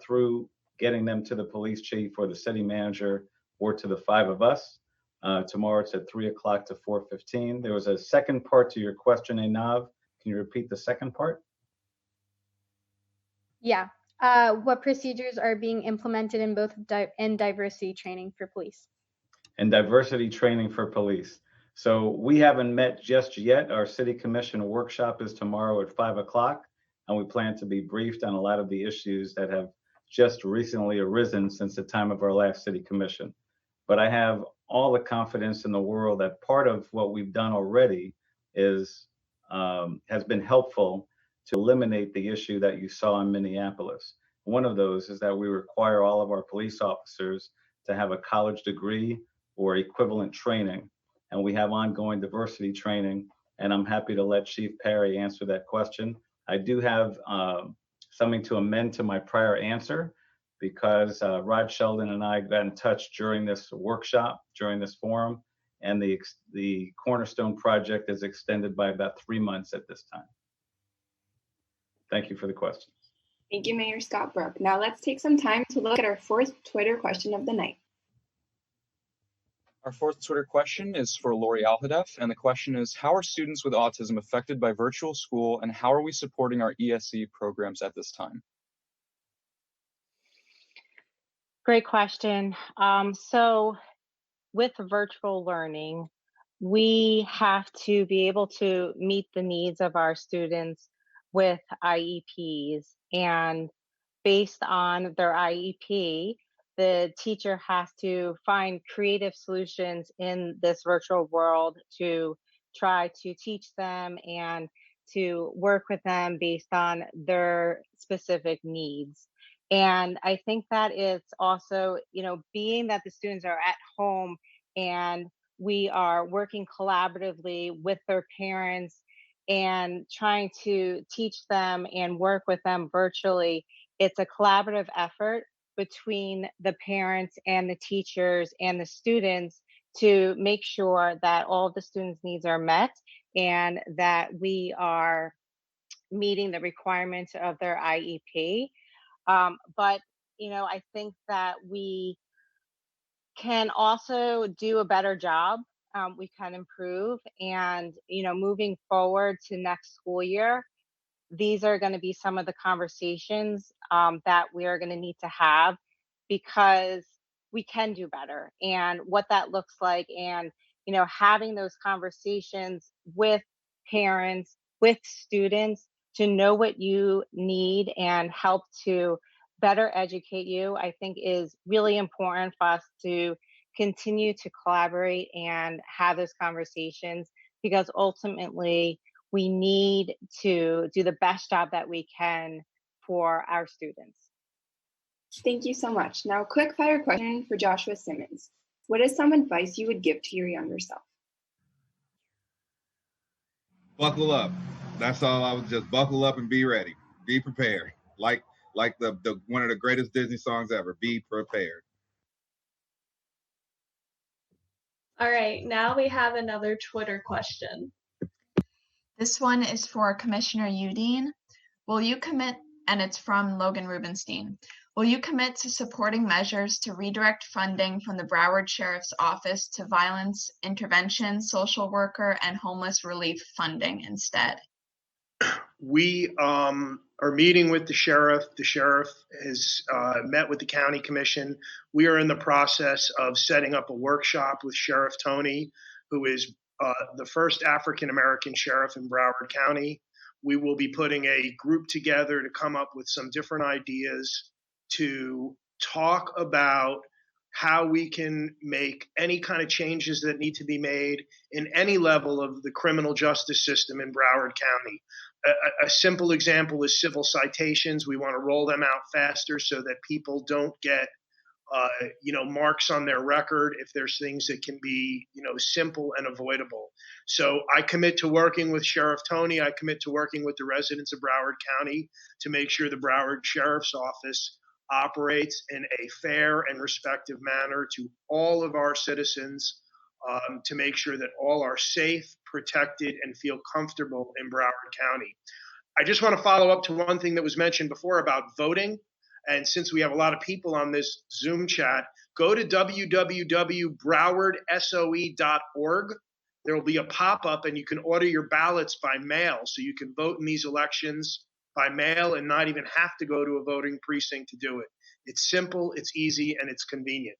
through getting them to the police chief or the city manager or to the 5 of us. Tomorrow it's at 3 o'clock to 4:15. There was a second part to your question, Enav. Can you repeat the second part? Yeah. What procedures are being implemented in both in diversity training for police? And diversity training for police. So we haven't met just yet. Our city commission workshop is tomorrow at 5 o'clock. And we plan to be briefed on a lot of the issues that have just recently arisen since the time of our last city commission. But I have all the confidence in the world that part of what we've done already has been helpful to eliminate the issue that you saw in Minneapolis. One of those is that we require all of our police officers to have a college degree or equivalent training. And we have ongoing diversity training. And I'm happy to let Chief Perry answer that question. I do have something to amend to my prior answer because Rod Sheldon and I got in touch during this workshop, during this forum, and the Cornerstone project is extended by about 3 months at this time. Thank you for the question. Thank you, Mayor Scott Brook. Now let's take some time to look at our 4th Twitter question of the night. Our 4th Twitter question is for Lori Alhadeff, and the question is, how are students with autism affected by virtual school, and how are we supporting our ESE programs at this time? Great question. So with virtual learning, we have to be able to meet the needs of our students with IEPs, and based on their IEP, the teacher has to find creative solutions in this virtual world to try to teach them and to work with them based on their specific needs. And I think that it's also, being that the students are at home and we are working collaboratively with their parents and trying to teach them and work with them virtually, it's a collaborative effort between the parents and the teachers and the students to make sure that all of the students' needs are met and that we are meeting the requirements of their IEP. But, I think that we can also do a better job. We can improve, and, moving forward to next school year, these are going to be some of the conversations that we are going to need to have, because we can do better, and what that looks like, and having those conversations with parents, with students to know what you need and help to better educate you, I think is really important for us to continue to collaborate and have those conversations, because ultimately we need to do the best job that we can for our students. Thank you so much. Now, quick fire question for Joshua Simmons. What is some advice you would give to your younger self? Buckle up. That's all. I would just buckle up and be ready. Be prepared. Like the one of the greatest Disney songs ever. Be prepared. All right, now we have another Twitter question. This one is for Commissioner Udine. Will you commit, and it's from Logan Rubenstein, will you commit to supporting measures to redirect funding from the Broward Sheriff's Office to violence intervention, social worker, and homeless relief funding instead? We are meeting with the sheriff. The sheriff has met with the county commission. We are in the process of setting up a workshop with Sheriff Tony, who is the first African-American sheriff in Broward County. We will be putting a group together to come up with some different ideas to talk about how we can make any kind of changes that need to be made in any level of the criminal justice system in Broward County. A simple example is civil citations. We want to roll them out faster so that people don't get marks on their record if there's things that can be, simple and avoidable. So I commit to working with Sheriff Tony. I commit to working with the residents of Broward County to make sure the Broward Sheriff's Office operates in a fair and respectful manner to all of our citizens, to make sure that all are safe, protected, and feel comfortable in Broward County. I just want to follow up to one thing that was mentioned before about voting. And since we have a lot of people on this Zoom chat, go to www.browardsoe.org. There will be a pop-up and you can order your ballots by mail so you can vote in these elections by mail and not even have to go to a voting precinct to do it. It's simple, it's easy, and it's convenient.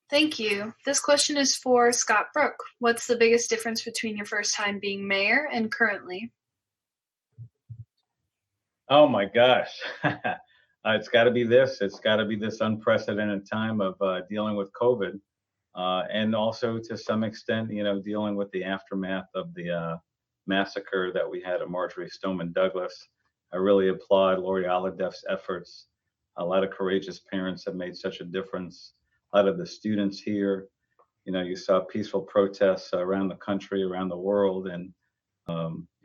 Thank you. This question is for Scott Brook. What's the biggest difference between your first time being mayor and currently? Oh my gosh. It's got to be this. It's got to be this unprecedented time of dealing with COVID, and also to some extent, dealing with the aftermath of the massacre that we had at Marjory Stoneman Douglas. I really applaud Lori Alladeff's efforts. A lot of courageous parents have made such a difference. A lot of the students here, you saw peaceful protests around the country, around the world, and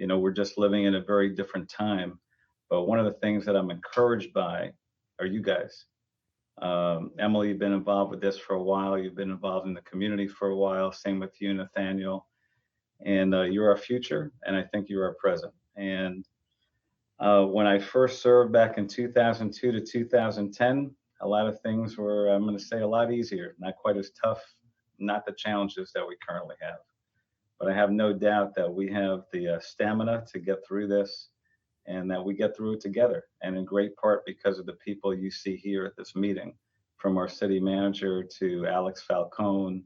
we're just living in a very different time. But one of the things that I'm encouraged by are you guys. Emily, you've been involved with this for a while. You've been involved in the community for a while. Same with you, Nathaniel. And you're our future, and I think you're our present. And when I first served back in 2002 to 2010, a lot of things were, I'm going to say, a lot easier, not quite as tough, not the challenges that we currently have. But I have no doubt that we have the stamina to get through this, and that we get through it together, and in great part because of the people you see here at this meeting, from our city manager to Alex Falcone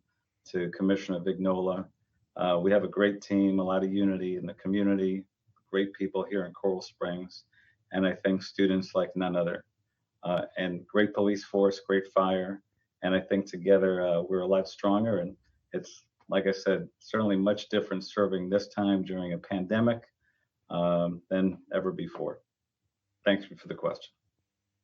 to Commissioner Vignola. We have a great team, a lot of unity in the community, great people here in Coral Springs, and I think students like none other. And great police force, great fire, and I think together we're a lot stronger, and it's, like I said, certainly much different serving this time during a pandemic than ever before. Thanks for the question.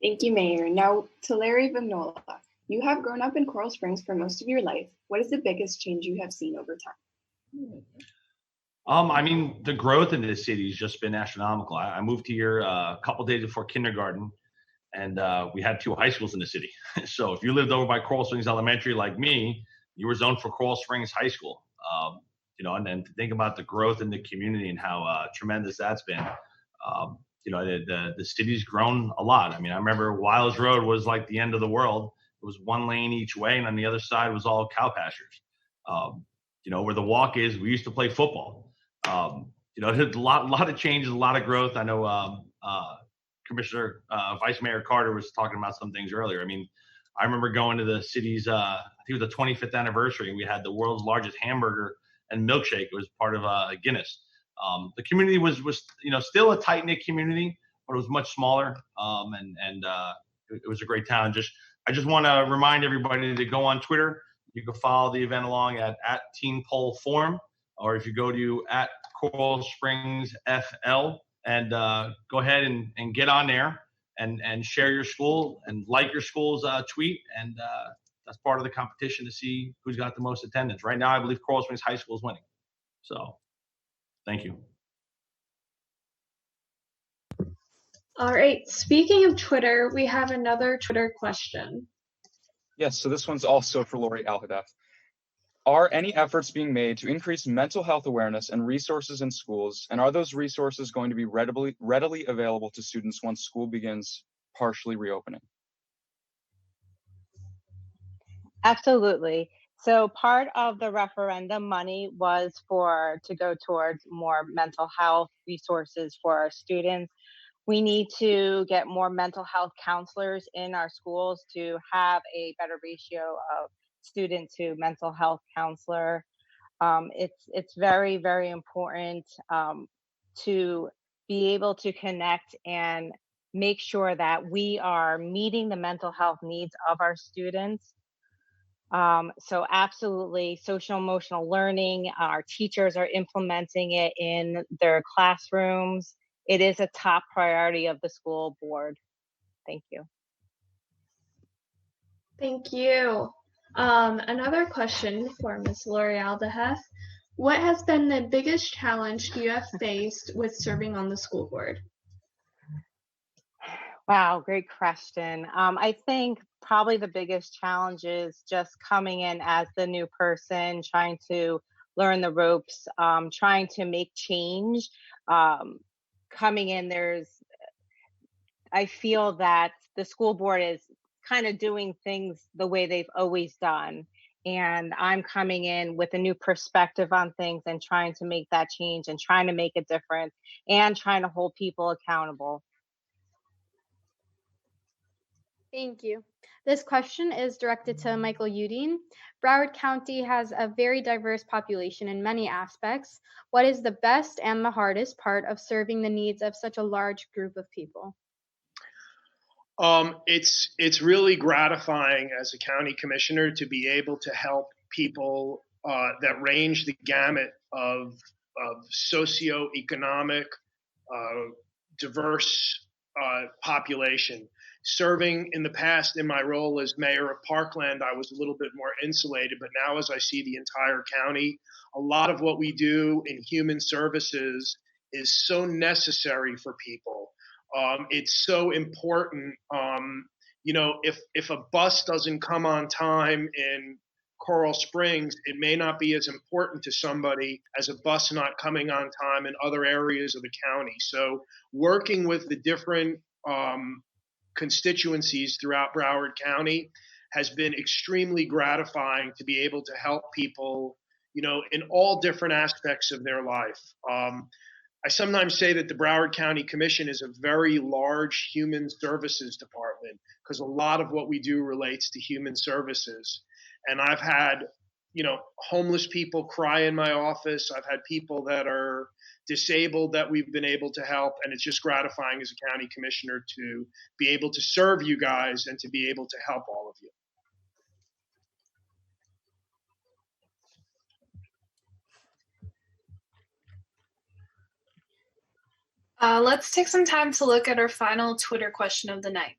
Thank you, Mayor. Now to Larry Vignola. You have grown up in Coral Springs for most of your life. What is the biggest change you have seen over time? The growth in this city has just been astronomical. I moved here a couple days before kindergarten, and we had 2 high schools in the city. So if you lived over by Coral Springs Elementary like me, you were zoned for Coral Springs High School. And then to think about the growth in the community and how tremendous that's been. The city's grown a lot. I remember Wiles Road was like the end of the world. It was 1 lane each way, and on the other side was all cow pastures. Where the walk is, we used to play football. There's a lot of changes, a lot of growth. I know Vice Mayor Carter was talking about some things earlier. I remember going to the city's, I think it was the 25th anniversary, and we had the world's largest hamburger and milkshake. It was part of Guinness. The community was still a tight knit community, but it was much smaller, and it was a great town. I just want to remind everybody to go on Twitter. You can follow the event along at Teen Poll Forum, or if you go to at Coral Springs FL, and go ahead and get on there and share your school and like your school's tweet, and that's part of the competition to see who's got the most attendance. Right now, I believe Coral Springs High School is winning. So, thank you. All right. Speaking of Twitter, we have another Twitter question. Yes, so this one's also for Lori Alhadeff. Are any efforts being made to increase mental health awareness and resources in schools, and are those resources going to be readily available to students once school begins partially reopening? Absolutely. So part of the referendum money was to go towards more mental health resources for our students. We need to get more mental health counselors in our schools to have a better ratio of student to mental health counselor. It's very, very important to be able to connect and make sure that we are meeting the mental health needs of our students. So absolutely, social emotional learning, our teachers are implementing it in their classrooms. It is a top priority of the school board. Thank you. Thank you. Another question for Ms. Lori Alhadeff. What has been the biggest challenge you have faced with serving on the school board? Wow, great question. I think probably the biggest challenge is just coming in as the new person, trying to learn the ropes, trying to make change. Coming in, I feel that the school board is kind of doing things the way they've always done. And I'm coming in with a new perspective on things and trying to make that change and trying to make a difference and trying to hold people accountable. Thank you. This question is directed to Michael Udine. Broward County has a very diverse population in many aspects. What is the best and the hardest part of serving the needs of such a large group of people? It's really gratifying as a county commissioner to be able to help people that range the gamut of socioeconomic, diverse population. Serving in the past in my role as mayor of Parkland, I was a little bit more insulated, but now as I see the entire county, a lot of what we do in human services is so necessary for people. It's so important. If a bus doesn't come on time in Coral Springs, it may not be as important to somebody as a bus not coming on time in other areas of the county. So working with the different constituencies throughout Broward County has been extremely gratifying to be able to help people, in all different aspects of their life. I sometimes say that the Broward County Commission is a very large human services department because a lot of what we do relates to human services. And I've had, homeless people cry in my office. I've had people that are disabled that we've been able to help. And it's just gratifying as a county commissioner to be able to serve you guys and to be able to help all of you. Let's take some time to look at our final Twitter question of the night.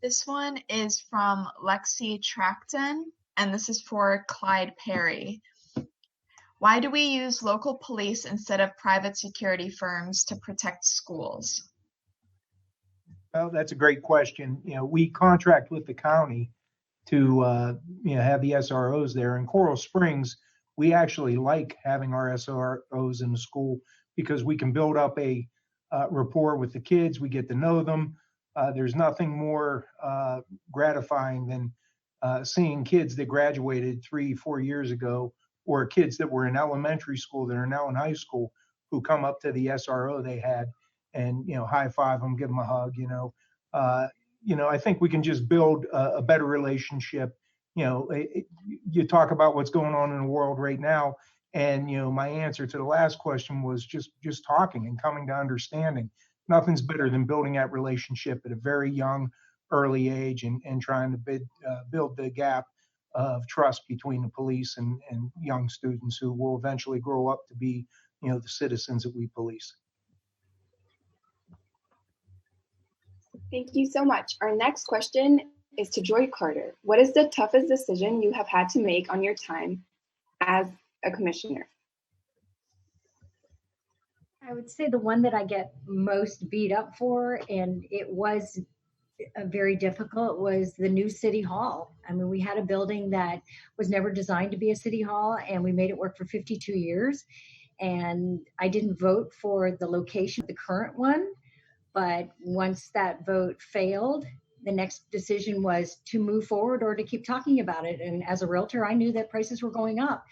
This one is from Lexi Tracton, and this is for Clyde Perry. Why do we use local police instead of private security firms to protect schools? Well, that's a great question. We contract with the county to have the SROs there. In Coral Springs, we actually like having our SROs in the school because we can build up a rapport with the kids. We get to know them. There's nothing more gratifying than seeing kids that graduated 3-4 years ago, or kids that were in elementary school that are now in high school who come up to the SRO they had and high five them, give them a hug. I think we can just build a better relationship. You talk about what's going on in the world right now, and my answer to the last question was just talking and coming to understanding. Nothing's better than building that relationship at a very young, early age, and trying to build the gap of trust between the police and young students who will eventually grow up to be, the citizens that we police. Thank you so much. Our next question is to Joy Carter. What is the toughest decision you have had to make on your time as a commissioner? I would say the one that I get most beat up for, and it was very difficult, was the new city hall. I mean, we had a building that was never designed to be a city hall, and we made it work for 52 years. And I didn't vote for the location of the current one, but once that vote failed, the next decision was to move forward or to keep talking about it. And as a realtor, I knew that prices were going up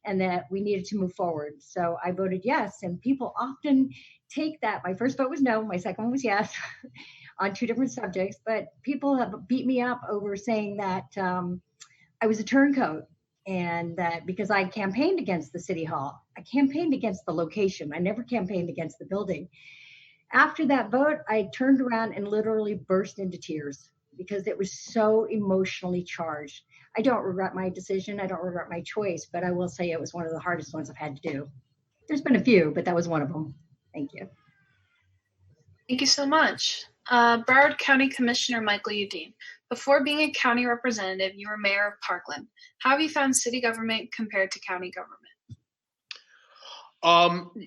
and that we needed to move forward. So I voted yes. And people often take that. My first vote was no, my second one was yes on two different subjects. But people have beat me up over saying that I was a turncoat, and that because I campaigned against the city hall, I campaigned against the location. I never campaigned against the building. After that vote, I turned around and literally burst into tears because it was so emotionally charged. I don't regret my decision. I don't regret my choice, but I will say it was one of the hardest ones I've had to do. There's been a few, but that was one of them. Thank you. Thank you so much. Broward County Commissioner Michael Udine. Before being a county representative, you were mayor of Parkland. How have you found city government compared to county government?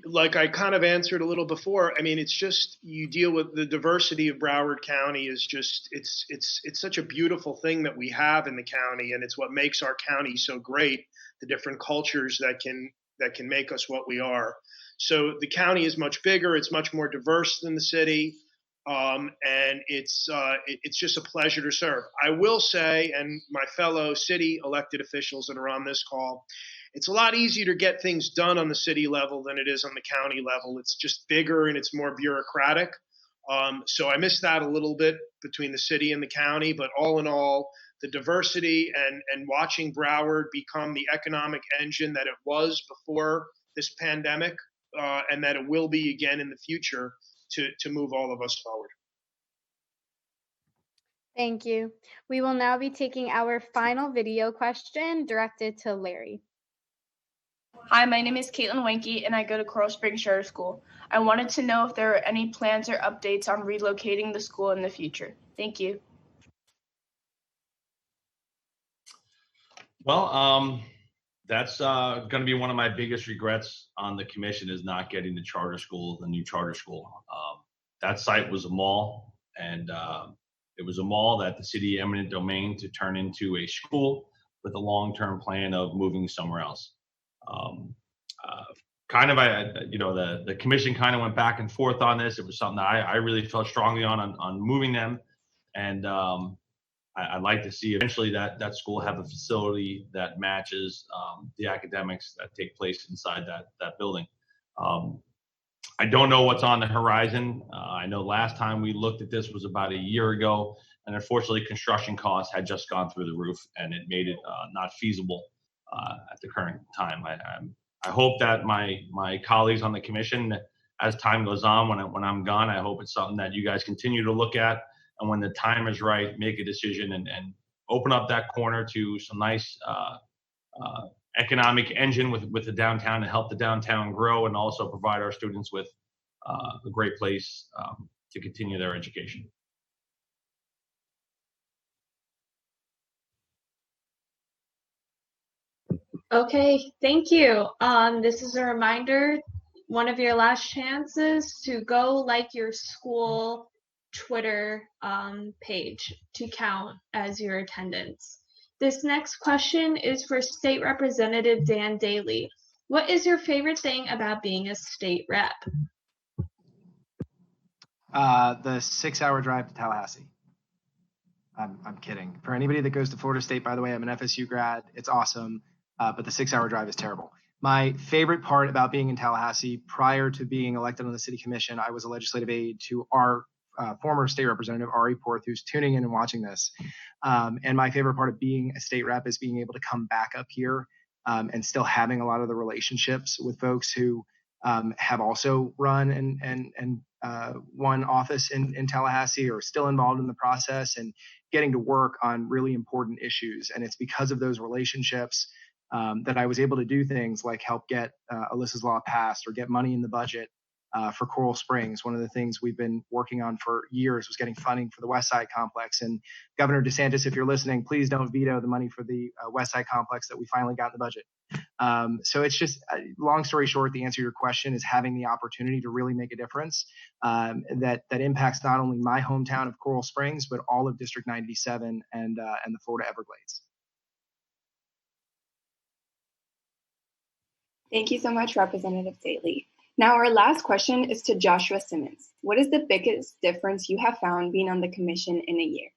Like I kind of answered a little before, I mean, it's just, you deal with the diversity of Broward County is just, it's such a beautiful thing that we have in the county, and it's what makes our county so great, the different cultures that can make us what we are. So the county is much bigger, it's much more diverse than the city, and it's just a pleasure to serve. I will say, and my fellow city elected officials that are on this call, it's a lot easier to get things done on the city level than it is on the county level. It's just bigger and it's more bureaucratic. So I miss that a little bit between the city and the county, but all in all, the diversity and watching Broward become the economic engine that it was before this pandemic, and that it will be again in the future to move all of us forward. Thank you. We will now be taking our final video question directed to Larry. Hi, my name is Caitlin Wenke, and I go to Coral Springs Charter School. I wanted to know if there are any plans or updates on relocating the school in the future. Thank you. Well, that's going to be one of my biggest regrets on the commission, is not getting the charter school, the new charter school. That site was a mall, and it was a mall that the city eminent domain to turn into a school with a long-term plan of moving somewhere else. The commission kind of went back and forth on this. It was something that I really felt strongly on moving them, and I'd like to see eventually that school have a facility that matches the academics that take place inside that building. I don't know what's on the horizon. I know last time we looked at this was about a year ago, and unfortunately construction costs had just gone through the roof, and it made it not feasible at the current time. I hope that my colleagues on the commission, as time goes on, when I'm gone, I hope it's something that you guys continue to look at, and when the time is right, make a decision and open up that corner to some nice economic engine with the downtown to help the downtown grow, and also provide our students with a great place to continue their education. Okay, thank you. This is a reminder, one of your last chances to go like your school Twitter page to count as your attendance. This next question is for State Representative Dan Daly. What is your favorite thing about being a state rep? The 6-hour drive to Tallahassee. I'm kidding. For anybody that goes to Florida State, by the way, I'm an FSU grad. It's awesome. But the 6-hour drive is terrible. My favorite part about being in Tallahassee, prior to being elected on the city commission, I was a legislative aide to our former state representative Ari Porth, who's tuning in and watching this. And my favorite part of being a state rep is being able to come back up here and still having a lot of the relationships with folks who have also run and won office in Tallahassee or still involved in the process and getting to work on really important issues. And it's because of those relationships that I was able to do things like help get Alyssa's Law passed or get money in the budget for Coral Springs. One of the things we've been working on for years was getting funding for the West Side Complex. And Governor DeSantis, if you're listening, please don't veto the money for the West Side Complex that we finally got in the budget. So it's just, long story short, the answer to your question is having the opportunity to really make a difference that impacts not only my hometown of Coral Springs, but all of District 97 and the Florida Everglades. Thank you so much, Representative Daly. Now, our last question is to Joshua Simmons. What is the biggest difference you have found being on the commission in a year?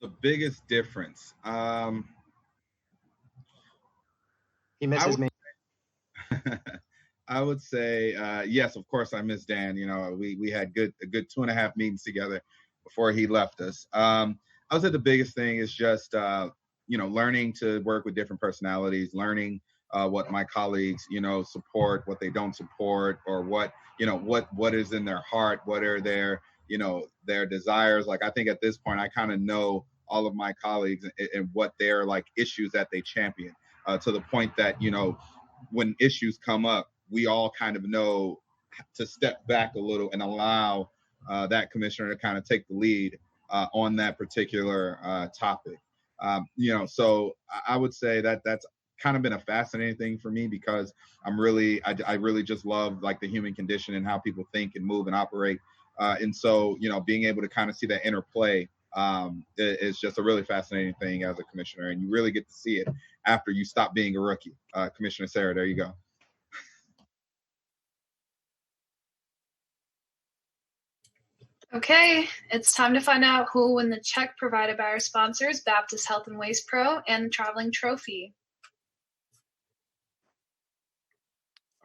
The biggest difference. He misses me. I would say, yes, of course, I miss Dan. You know, we had a good 2.5 meetings together before he left us. I would say the biggest thing is just, learning to work with different personalities, learning what my colleagues, support, what they don't support, or what is in their heart, what are their desires. Like, I think at this point, I kind of know all of my colleagues and what their issues that they champion, to the point that, when issues come up, we all kind of know to step back a little and allow that commissioner to kind of take the lead on that particular topic. So I would say that that's kind of been a fascinating thing for me, because I really just love the human condition and how people think and move and operate. And so, being able to kind of see that interplay is just a really fascinating thing as a commissioner. And you really get to see it after you stop being a rookie. Commissioner Sarah, there you go. Okay, it's time to find out who will win the check provided by our sponsors, Baptist Health and Waste Pro, and the traveling trophy.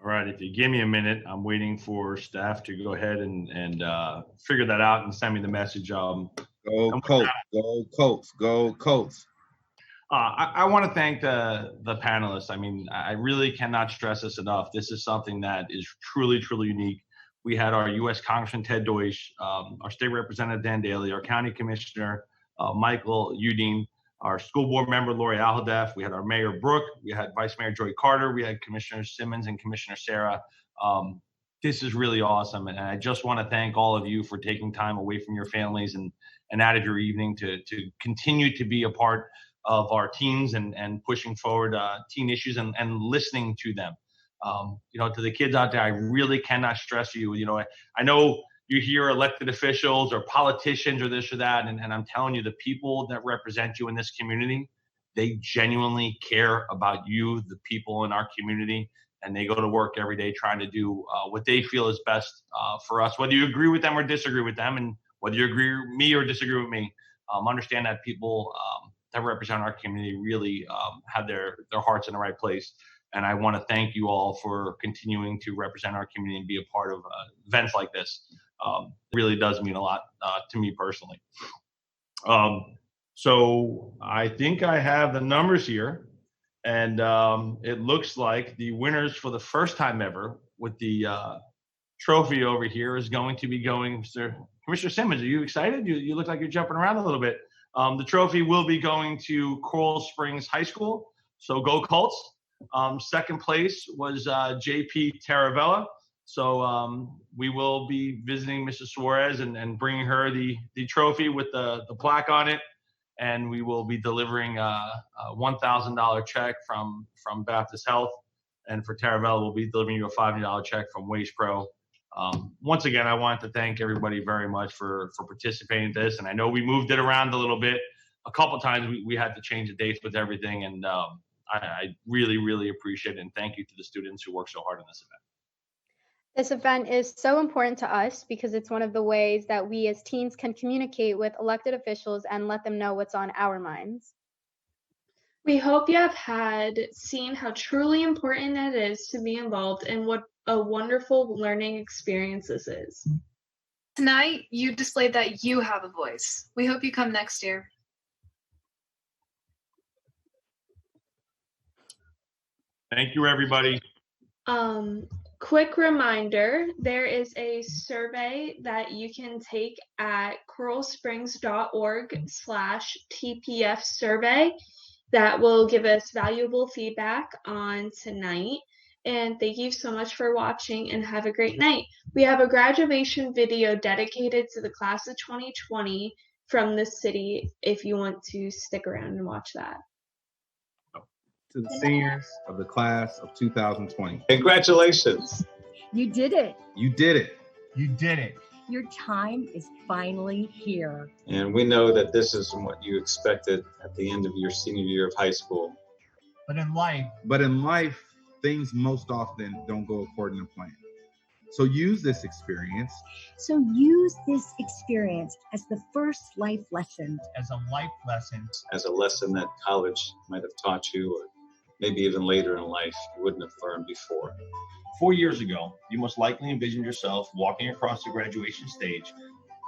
All right, if you give me a minute, I'm waiting for staff to go ahead and figure that out and send me the message. Go Colts, go Colts, go Colts. I want to thank the panelists. I mean, I really cannot stress this enough. This is something that is truly, truly unique. We had our U.S. Congressman Ted Deutsch, our State Representative Dan Daly, our County Commissioner Michael Udine, our school board member Lori Alhadeff. We had our Mayor Brooke. We had Vice Mayor Joy Carter. We had Commissioner Simmons and Commissioner Sarah. This is really awesome, and I just want to thank all of you for taking time away from your families and out of your evening to continue to be a part of our teens and pushing forward teen issues and listening to them. To the kids out there, I really cannot stress you. I know you hear elected officials or politicians or this or that, and I'm telling you, the people that represent you in this community, they genuinely care about you, the people in our community, and they go to work every day trying to do what they feel is best for us, whether you agree with them or disagree with them, and whether you agree with me or disagree with me. Understand that people that represent our community really have their hearts in the right place. And I want to thank you all for continuing to represent our community and be a part of events like this. It really does mean a lot to me personally. So I think I have the numbers here, and it looks like the winners for the first time ever with the trophy over here is going to be going, Commissioner Simmons, are you excited? You look like you're jumping around a little bit. The trophy will be going to Coral Springs High School, so go Colts. Second place was JP Taravella. So we will be visiting Mrs. Suarez and bringing her the trophy with the plaque on it. And we will be delivering a $1,000 check from Baptist Health. And for Taravella, we'll be delivering you a $500 check from Waste Pro. Once again, I want to thank everybody very much for participating in this. And I know we moved it around a little bit. A couple of times we had to change the dates with everything. And I really, really appreciate it. And thank you to the students who worked so hard on this event. This event is so important to us because it's one of the ways that we as teens can communicate with elected officials and let them know what's on our minds. We hope you have seen how truly important it is to be involved and what a wonderful learning experience this is. Tonight, you displayed that you have a voice. We hope you come next year. Thank you, everybody. Quick reminder, there is a survey that you can take at coralsprings.org/TPF survey that will give us valuable feedback on tonight. And thank you so much for watching and have a great night. We have a graduation video dedicated to the class of 2020 from the city if you want to stick around and watch that. To the seniors of the class of 2020. Congratulations. You did it. You did it. You did it. Your time is finally here. And we know that this is what you expected at the end of your senior year of high school. But in life, things most often don't go according to plan. So use this experience as the first life lesson. As a life lesson. As a lesson that college might have taught you, or maybe even later in life, you wouldn't have learned before. 4 years ago, you most likely envisioned yourself walking across the graduation stage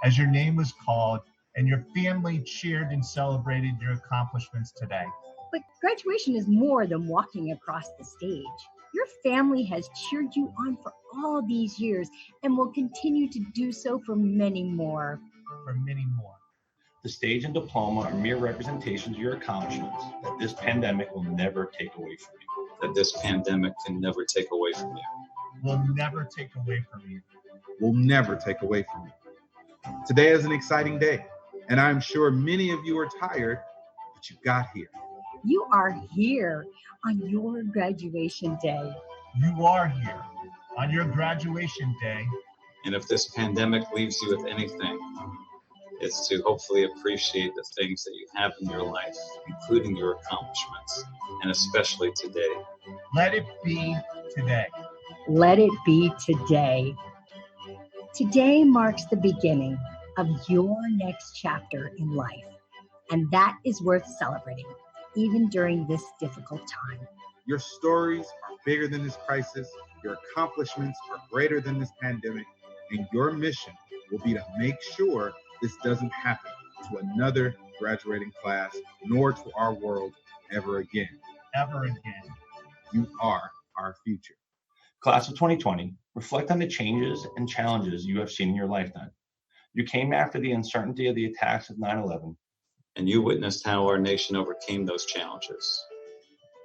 as your name was called and your family cheered and celebrated your accomplishments today. But graduation is more than walking across the stage. Your family has cheered you on for all these years and will continue to do so for many more. The stage and diploma are mere representations of your accomplishments that this pandemic will never take away from you. That this pandemic can never take away from you. Will never take away from you. Will never take away from you. Today is an exciting day, and I'm sure many of you are tired, but you got here. You are here on your graduation day. You are here on your graduation day. And if this pandemic leaves you with anything, it's to hopefully appreciate the things that you have in your life, including your accomplishments, and especially today. Let it be today. Let it be today. Today marks the beginning of your next chapter in life, and that is worth celebrating, even during this difficult time. Your stories are bigger than this crisis, your accomplishments are greater than this pandemic, and your mission will be to make sure this doesn't happen to another graduating class, nor to our world ever again. Ever again. You are our future. Class of 2020, reflect on the changes and challenges you have seen in your lifetime. You came after the uncertainty of the attacks of 9/11. And you witnessed how our nation overcame those challenges.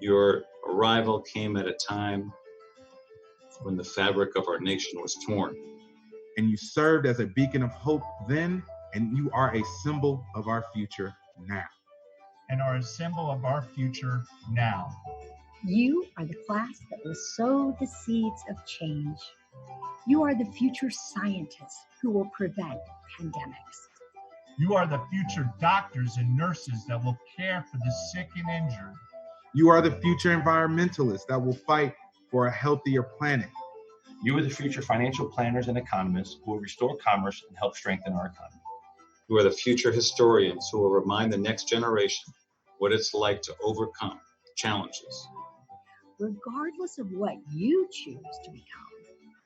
Your arrival came at a time when the fabric of our nation was torn. And you served as a beacon of hope then, and you are a symbol of our future now. And are a symbol of our future now. You are the class that will sow the seeds of change. You are the future scientists who will prevent pandemics. You are the future doctors and nurses that will care for the sick and injured. You are the future environmentalists that will fight for a healthier planet. You are the future financial planners and economists who will restore commerce and help strengthen our economy. You are the future historians who will remind the next generation what it's like to overcome challenges. Regardless of what you choose to become,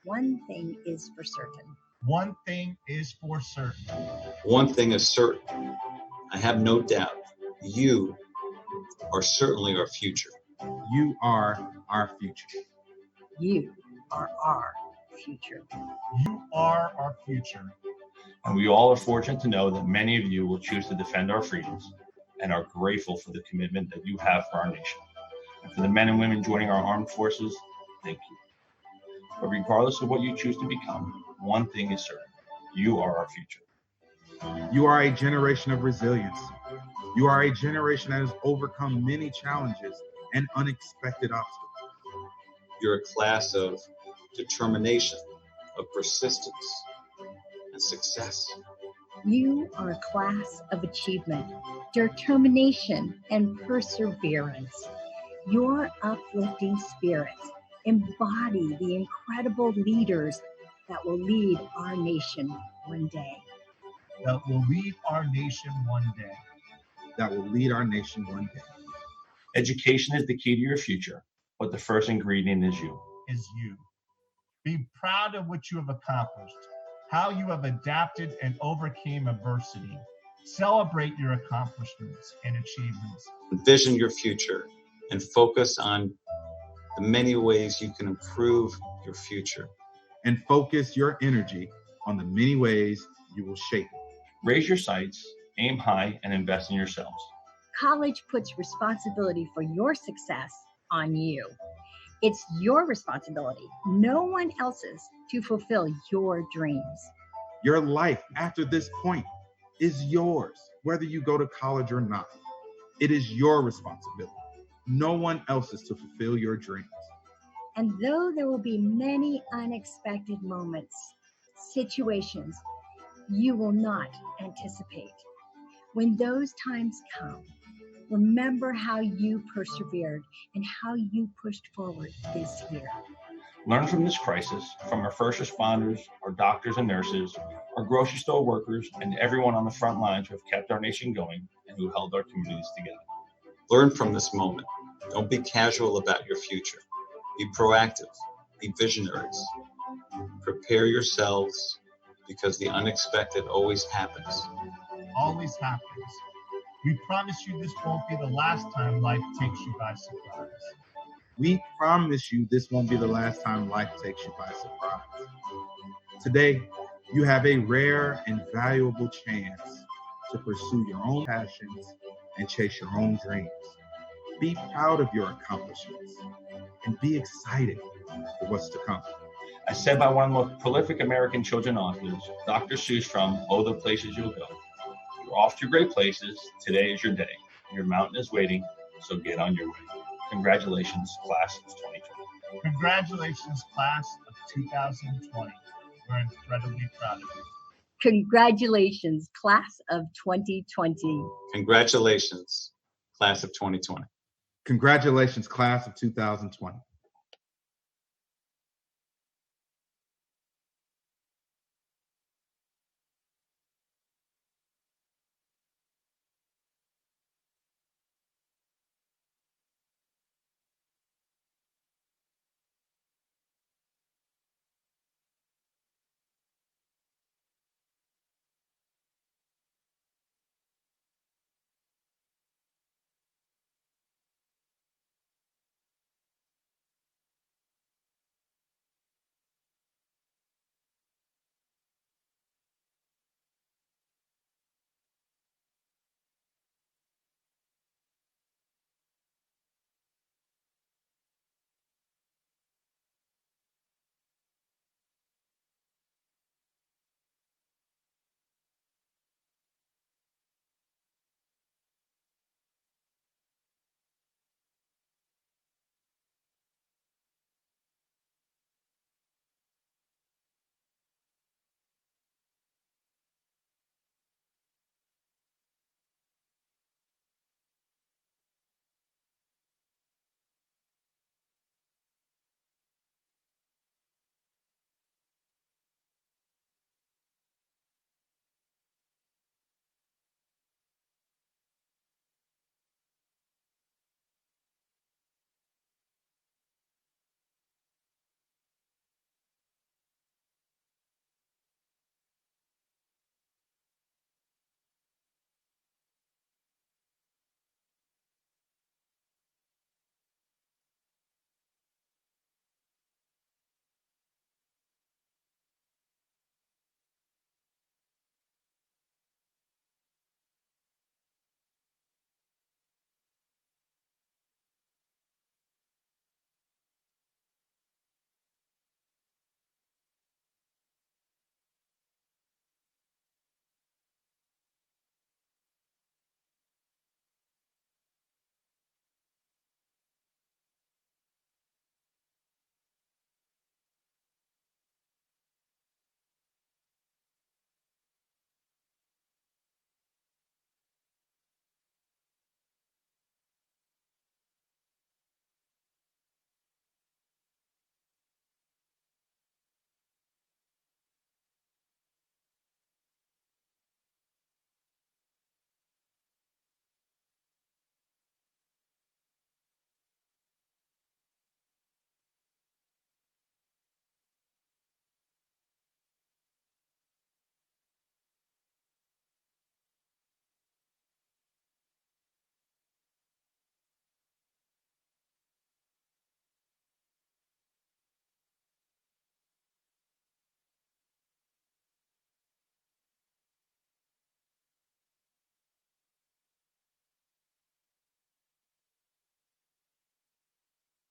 one thing is for certain. One thing is for certain. One thing is certain. I have no doubt. You are certainly our future. You are our future. You are our future. You are our future. And we all are fortunate to know that many of you will choose to defend our freedoms and are grateful for the commitment that you have for our nation. And for the men and women joining our armed forces, thank you. But regardless of what you choose to become, one thing is certain. You are our future. You are a generation of resilience. You are a generation that has overcome many challenges and unexpected obstacles. You're a class of determination, of persistence, and success. You are a class of achievement, determination, and perseverance. Your uplifting spirits embody the incredible leaders that will lead our nation one day. That will lead our nation one day. That will lead our nation one day. Education is the key to your future, but the first ingredient is you. Is you. Be proud of what you have accomplished. how you have adapted and overcame adversity. Celebrate your accomplishments and achievements. Envision your future and focus on the many ways you can improve your future. And focus your energy on the many ways you will shape it. Raise your sights, aim high, and invest in yourselves. College puts responsibility for your success on you. It's your responsibility, no one else's, to fulfill your dreams. Your life after this point is yours, whether you go to college or not. It is your responsibility, no one else's, to fulfill your dreams. And though there will be many unexpected moments, situations you will not anticipate, when those times come, remember how you persevered and how you pushed forward this year. Learn from this crisis from our first responders, our doctors and nurses, our grocery store workers, and everyone on the front lines who have kept our nation going and who held our communities together. Learn from this moment. Don't be casual about your future. Be proactive. Be visionaries. Prepare yourselves, because the unexpected always happens. Always happens. We promise you this won't be the last time life takes you by surprise. We promise you this won't be the last time life takes you by surprise. Today, you have a rare and valuable chance to pursue your own passions and chase your own dreams. Be proud of your accomplishments and be excited for what's to come. As said by one of the most prolific American children authors, Dr. Seuss, from Oh, the Places You'll Go. You're off to great places. Today is your day. Your mountain is waiting, so get on your way. Congratulations, class of 2020. Congratulations, class of 2020. We're incredibly proud of you. Congratulations, class of 2020. Congratulations, class of 2020. Congratulations, class of 2020.